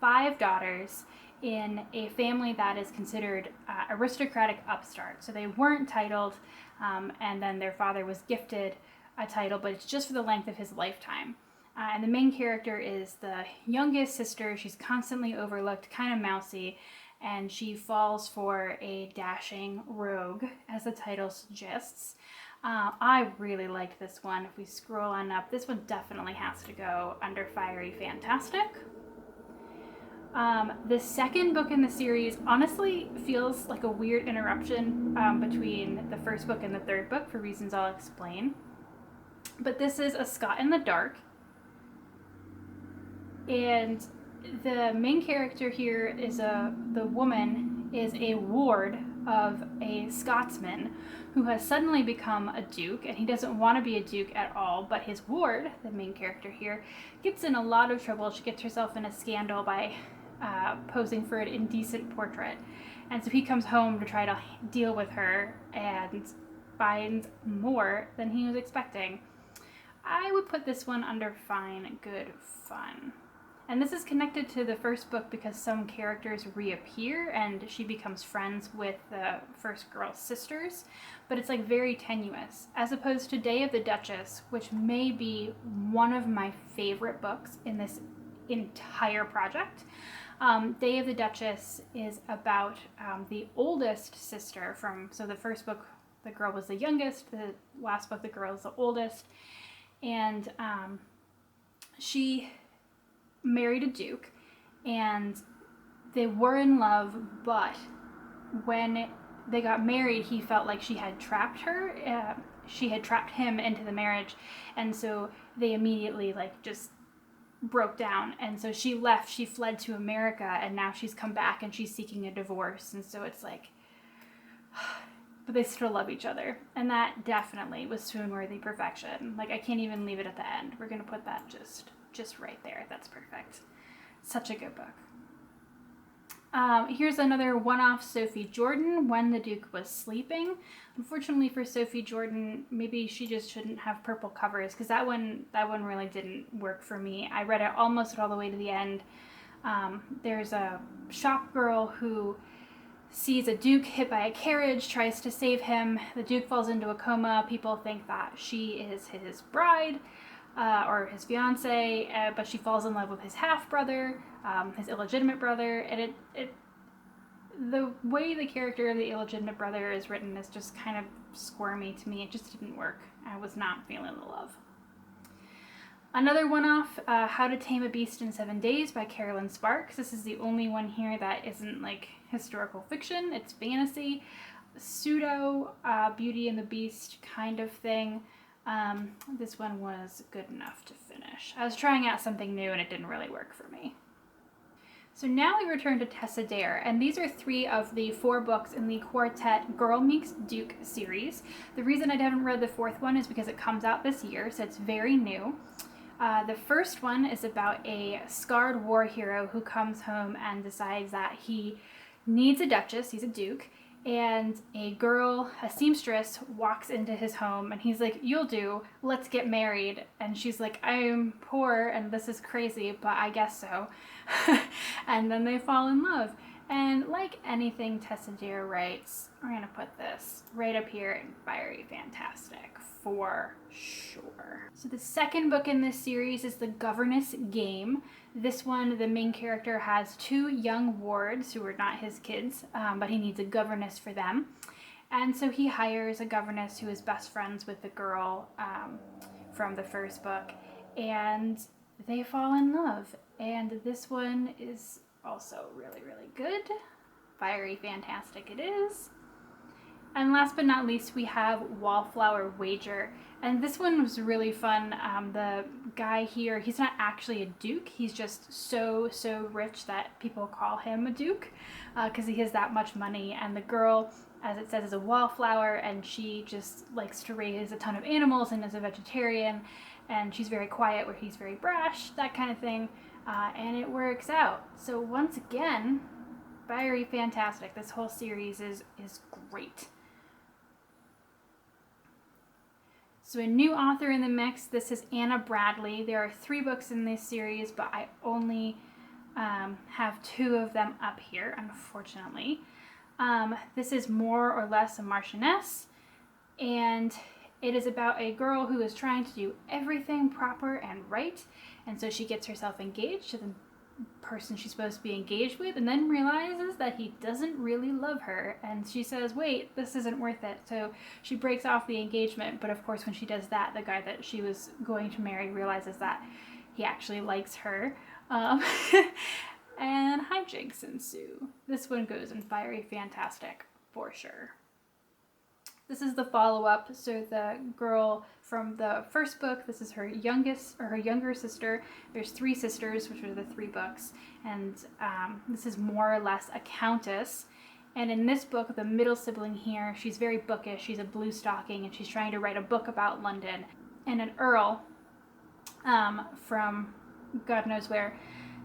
5 daughters in a family that is considered aristocratic upstart. So they weren't titled, and then their father was gifted a title, but it's just for the length of his lifetime. And the main character is the youngest sister. She's constantly overlooked, kind of mousy, and she falls for a dashing rogue, as the title suggests. I really liked this one. If we scroll on up, this one definitely has to go under Fiery Fantastic. The second book in the series honestly feels like a weird interruption between the first book and the third book for reasons I'll explain. But this is A Scot in the Dark. And the main character here is the woman is a ward of a Scotsman who has suddenly become a duke, and he doesn't want to be a duke at all, but his ward, the main character here, gets in a lot of trouble. She gets herself in a scandal by posing for an indecent portrait, and so he comes home to try to deal with her and finds more than he was expecting. I would put this one under fine, good fun. And this is connected to the first book because some characters reappear and she becomes friends with the first girl's sisters, but it's like very tenuous, as opposed to Day of the Duchess, which may be one of my favorite books in this entire project. Day of the Duchess is about the oldest sister so the first book, the girl was the youngest, the last book, the girl is the oldest, and she married a duke, and they were in love, but when they got married, he felt like she had trapped her. She had trapped him into the marriage, and so they immediately just broke down, and so she left. She fled to America, and now she's come back and she's seeking a divorce, and so it's like, but they still love each other, and that definitely was swoon-worthy perfection. I can't even leave it at the end. We're gonna put that just right there. That's perfect. Such a good book. Here's another one-off Sophie Jordan, When the Duke Was Sleeping. Unfortunately for Sophie Jordan, maybe she just shouldn't have purple covers, because that one really didn't work for me. I read it almost all the way to the end. There's a shop girl who sees a duke hit by a carriage, tries to save him. The duke falls into a coma. People think that she is his bride, or his fiance, but she falls in love with his half-brother, his illegitimate brother, and the way the character of the illegitimate brother is written is just kind of squirmy to me. It just didn't work. I was not feeling the love. Another one-off, How to Tame a Beast in 7 Days by Carolyn Sparks. This is the only one here that isn't historical fiction. It's fantasy, pseudo Beauty and the Beast kind of thing. This one was good enough to finish. I was trying out something new and it didn't really work for me. So now we return to Tessa Dare, and these are 3 of the 4 books in the Quartet Girl Meets Duke series. The reason I haven't read the 4th one is because it comes out this year, so it's very new. The first one is about a scarred war hero who comes home and decides that he needs a duchess, he's a duke, and a girl, a seamstress, walks into his home, and he's like, "You'll do, let's get married." And she's like, "I'm poor, and this is crazy, but I guess so." And then they fall in love. And like anything Tessa Dare writes, we're going to put this right up here in Fiery Fantastic for sure. So the second book in this series is The Governess Game. This one, the main character has 2 young wards who are not his kids, but he needs a governess for them. And so he hires a governess who is best friends with the girl from the first book, and they fall in love. And this one is also really, really good. Fiery Fantastic it is. And last but not least, we have Wallflower Wager. And this one was really fun. The guy here, he's not actually a duke. He's just so rich that people call him a duke because he has that much money. And the girl, as it says, is a wallflower, and she just likes to raise a ton of animals and is a vegetarian. And she's very quiet where he's very brash, that kind of thing. And it works out. So once again, Fiery Fantastic. This whole series is great. So a new author in the mix. This is Anna Bradley. There are 3 books in this series, but I only have two of them up here, unfortunately. This is more or less a Marchioness, and it is about a girl who is trying to do everything proper and right, and so she gets herself engaged to the person she's supposed to be engaged with, and then realizes that he doesn't really love her, and she says, wait, this isn't worth it, so she breaks off the engagement. But of course when she does that, the guy that she was going to marry realizes that he actually likes her, and hijinks ensue. This one goes in fiery fantastic for sure. This is the follow-up. So the girl from the first book, this is her younger sister. There's three sisters, which are the three books, and this is more or less a countess. And in this book, the middle sibling here, she's very bookish. She's a blue stocking, and she's trying to write a book about London. And an earl from God knows where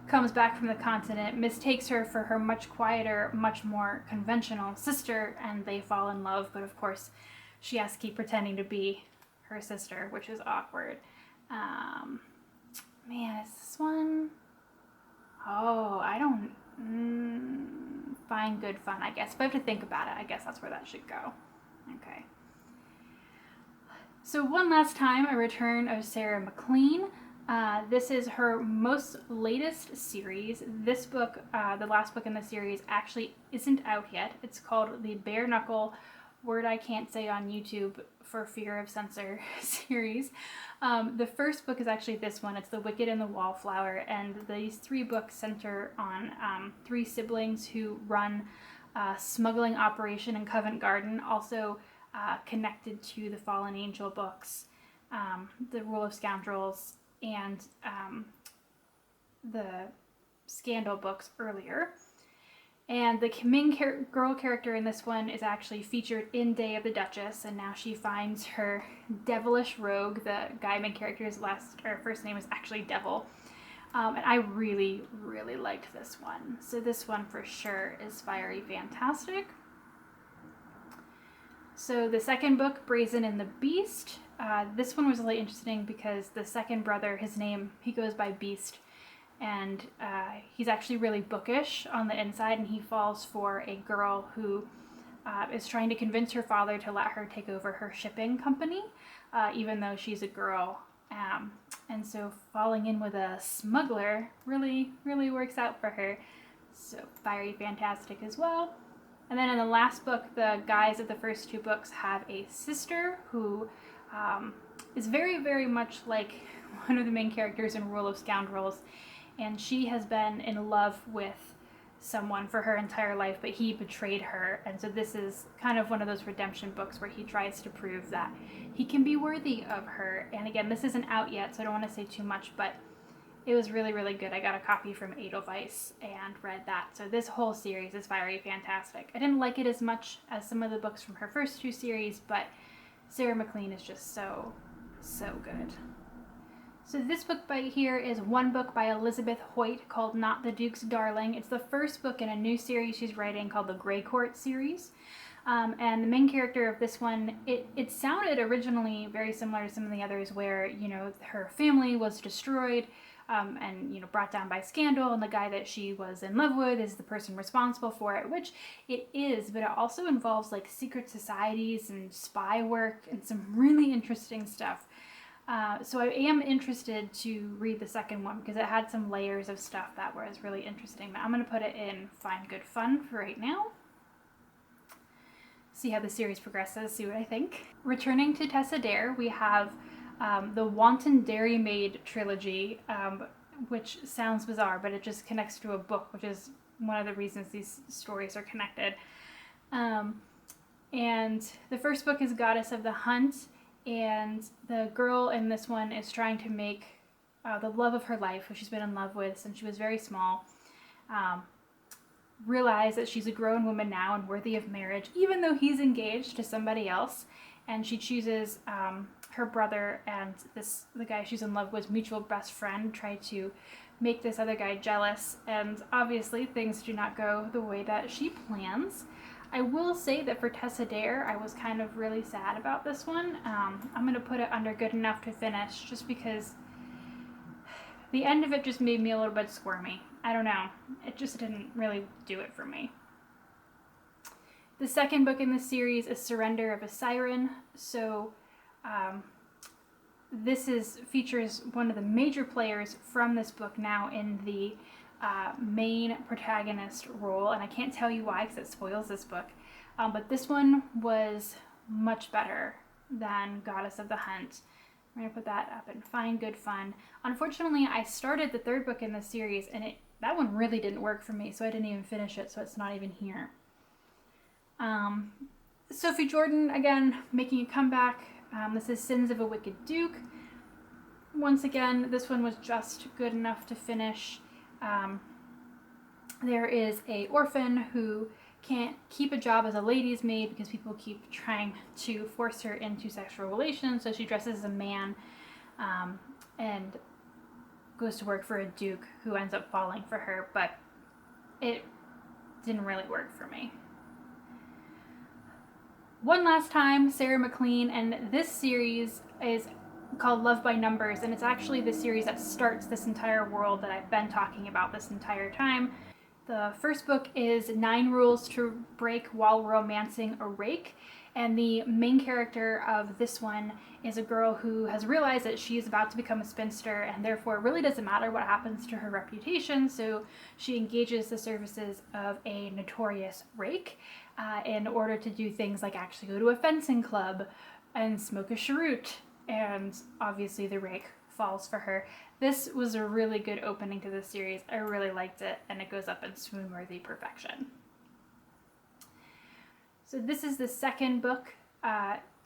comes back from the continent, mistakes her for her much quieter, much more conventional sister, and they fall in love. But of course, she has to keep pretending to be her sister, which is awkward. Man, is this one? Oh, I don't... Fine, good, fun, I guess. If I have to think about it, I guess that's where that should go. Okay. So one last time, a return of Sarah McLean. This is her most latest series. This book, the last book in the series, actually isn't out yet. It's called the Bare Knuckle, word I can't say on YouTube for fear of censor series. The first book is actually this one. It's The Wicked and the Wallflower, and these three books center on three siblings who run a smuggling operation in Covent Garden, also connected to the Fallen Angel books, The Rule of Scoundrels, and the Scandal books earlier. And the main girl character in this one is actually featured in Day of the Duchess, and now she finds her devilish rogue. The guy main character's first name is actually Devil. And I really, really liked this one. So this one for sure is fiery fantastic. So the second book, Brazen and the Beast. This one was really interesting because the second brother, he goes by Beast, and he's actually really bookish on the inside, and he falls for a girl who is trying to convince her father to let her take over her shipping company, even though she's a girl. And so falling in with a smuggler really, really works out for her. So fiery fantastic as well. And then in the last book, the guys of the first two books have a sister who is very, very much like one of the main characters in Rule of Scoundrels. And she has been in love with someone for her entire life, but he betrayed her. And so this is kind of one of those redemption books where he tries to prove that he can be worthy of her. And again, this isn't out yet, so I don't want to say too much, but it was really, really good. I got a copy from Edelweiss and read that. So this whole series is fiery fantastic. I didn't like it as much as some of the books from her first two series, but Sarah McLean is just so, so good. So this book by here is one book by Elizabeth Hoyt called Not the Duke's Darling. It's the first book in a new series she's writing called the Grey Court series. And the main character of this one, it sounded originally very similar to some of the others where, her family was destroyed and, brought down by scandal, and the guy that she was in love with is the person responsible for it, which it is, but it also involves like secret societies and spy work and some really interesting stuff. So I am interested to read the second one because it had some layers of stuff that was really interesting. But I'm going to put it in Fine Good Fun for right now. See how the series progresses, see what I think. Returning to Tessa Dare, we have the Wanton Dairy Maid trilogy, which sounds bizarre, but it just connects to a book, which is one of the reasons these stories are connected. And the first book is Goddess of the Hunt, and the girl in this one is trying to make the love of her life, who she's been in love with since she was very small, realize that she's a grown woman now and worthy of marriage, even though he's engaged to somebody else. And she chooses her brother and the guy she's in love with, mutual best friend, try to make this other guy jealous. And obviously things do not go the way that she plans. I will say that for Tessa Dare, I was kind of really sad about this one. I'm going to put it under good enough to finish just because the end of it just made me a little bit squirmy. I don't know. It just didn't really do it for me. The second book in the series is Surrender of a Siren. So this features one of the major players from this book now in the main protagonist role, and I can't tell you why because it spoils this book. But this one was much better than Goddess of the Hunt. I'm going to put that up in Fine Good Fun. Unfortunately, I started the third book in the series, and that one really didn't work for me, so I didn't even finish it, so it's not even here. Sophie Jordan, again, making a comeback. This is Sins of a Wicked Duke. Once again, this one was just good enough to finish. There is a orphan who can't keep a job as a lady's maid because people keep trying to force her into sexual relations, so she dresses as a man and goes to work for a duke who ends up falling for her, but it didn't really work for me. One last time, Sarah McLean, and this series is called Love by Numbers, and it's actually the series that starts this entire world that I've been talking about this entire time. The first book is 9 Rules to Break While Romancing a Rake, and the main character of this one is a girl who has realized that she is about to become a spinster, and therefore it really doesn't matter what happens to her reputation, so she engages the services of a notorious rake in order to do things like actually go to a fencing club and smoke a cheroot, and obviously the rake falls for her. This was a really good opening to the series. I really liked it, and it goes up in swoon-worthy perfection. So this is the second book,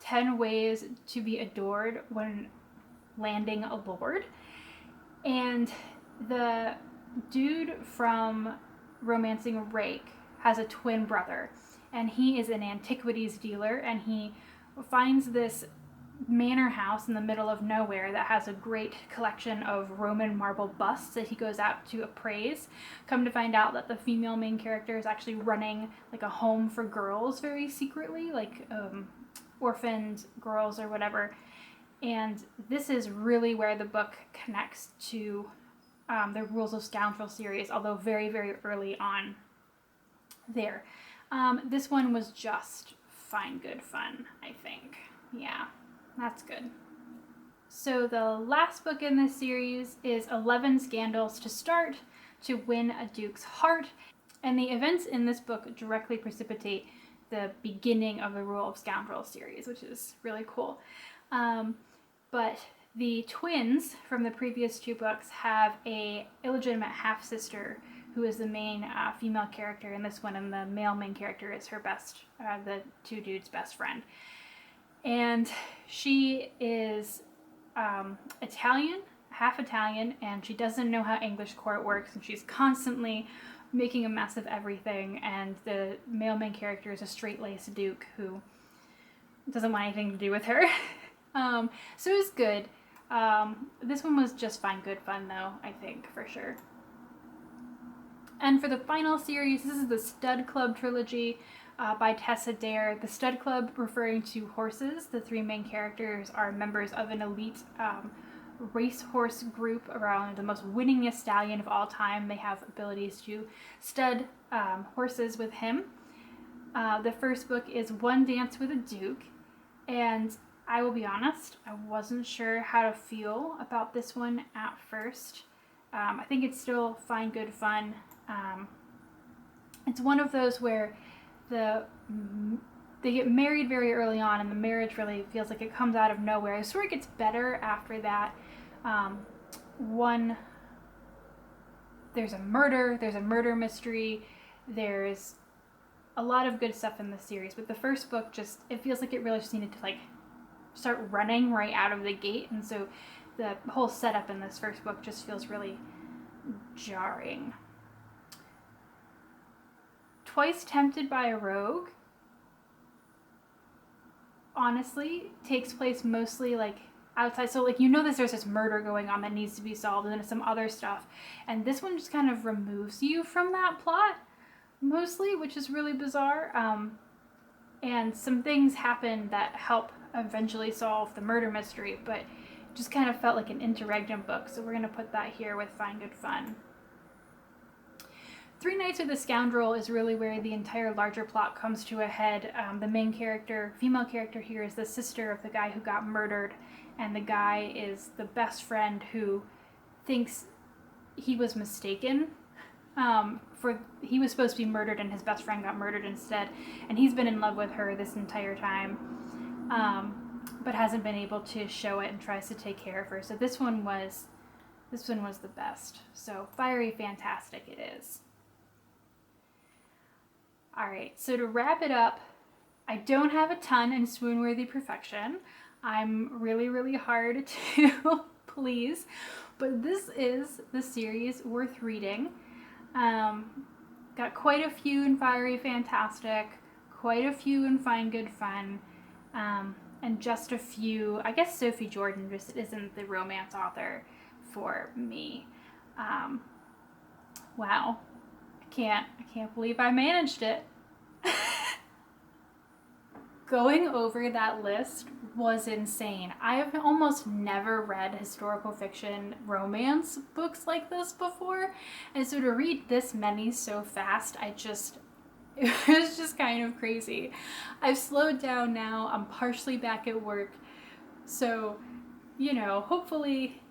10 Ways to be Adored When Landing a Lord. And the dude from Romancing a Rake has a twin brother, and he is an antiquities dealer, and he finds this manor house in the middle of nowhere that has a great collection of Roman marble busts that he goes out to appraise. Come to find out that the female main character is actually running like a home for girls very secretly, like orphaned girls or whatever. And this is really where the book connects to the Rules of Scoundrel series, although very, very early on there. This one was just fine, good fun, I think. Yeah. That's good. So the last book in this series is 11 Scandals to Start to Win a Duke's Heart. And the events in this book directly precipitate the beginning of the Rule of Scoundrels series, which is really cool. But the twins from the previous 2 books have a illegitimate half-sister who is the main female character in this one, and the male main character is her the 2 dudes' best friend. And she is Italian, half Italian, and she doesn't know how English court works, and she's constantly making a mess of everything, and the male main character is a straight-laced duke who doesn't want anything to do with her. So it was good. This one was just fine, good fun, though, I think, for sure. And for the final series, this is the Stud Club trilogy by Tessa Dare. The Stud Club referring to horses. The 3 main characters are members of an elite racehorse group around the most winningest stallion of all time. They have abilities to stud horses with him. The first book is One Dance with a Duke, and I will be honest, I wasn't sure how to feel about this one at first. I think it's still fine, good fun. It's one of those where they get married very early on, and the marriage really feels like it comes out of nowhere. I swear it gets better after that. There's a murder mystery, there's a lot of good stuff in the series, but the first book it feels like it really just needed to like start running right out of the gate, and so the whole setup in this first book just feels really jarring. Twice Tempted by a Rogue, honestly, takes place mostly like outside. So like, there's this murder going on that needs to be solved, and then some other stuff. And this one just kind of removes you from that plot, mostly, which is really bizarre. And some things happen that help eventually solve the murder mystery, but just kind of felt like an interregnum book. So we're going to put that here with Fine Good Fun. Three Nights with a Scoundrel is really where the entire larger plot comes to a head. The main character, female character here, is the sister of the guy who got murdered, and the guy is the best friend who thinks he was mistaken. He was supposed to be murdered and his best friend got murdered instead, and he's been in love with her this entire time, but hasn't been able to show it and tries to take care of her. So this one was the best. So fiery fantastic it is. All right, so to wrap it up, I don't have a ton in Swoon-Worthy Perfection. I'm really, really hard to please, but this is the series worth reading. Got quite a few in Fiery Fantastic, quite a few in Fine Good Fun, and just a few. I guess Sophie Jordan just isn't the romance author for me. Wow, I can't believe I managed it. Going over that list was insane. I have almost never read historical fiction romance books like this before, and so to read this many so fast, it was just kind of crazy. I've slowed down now. I'm partially back at work, so, you know, hopefully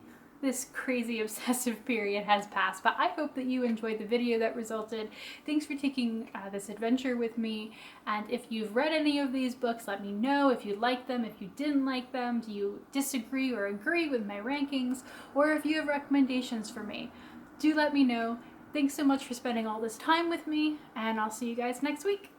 this crazy obsessive period has passed, but I hope that you enjoyed the video that resulted. Thanks for taking this adventure with me, and if you've read any of these books, let me know if you liked them, if you didn't like them, do you disagree or agree with my rankings, or if you have recommendations for me. Do let me know. Thanks so much for spending all this time with me, and I'll see you guys next week.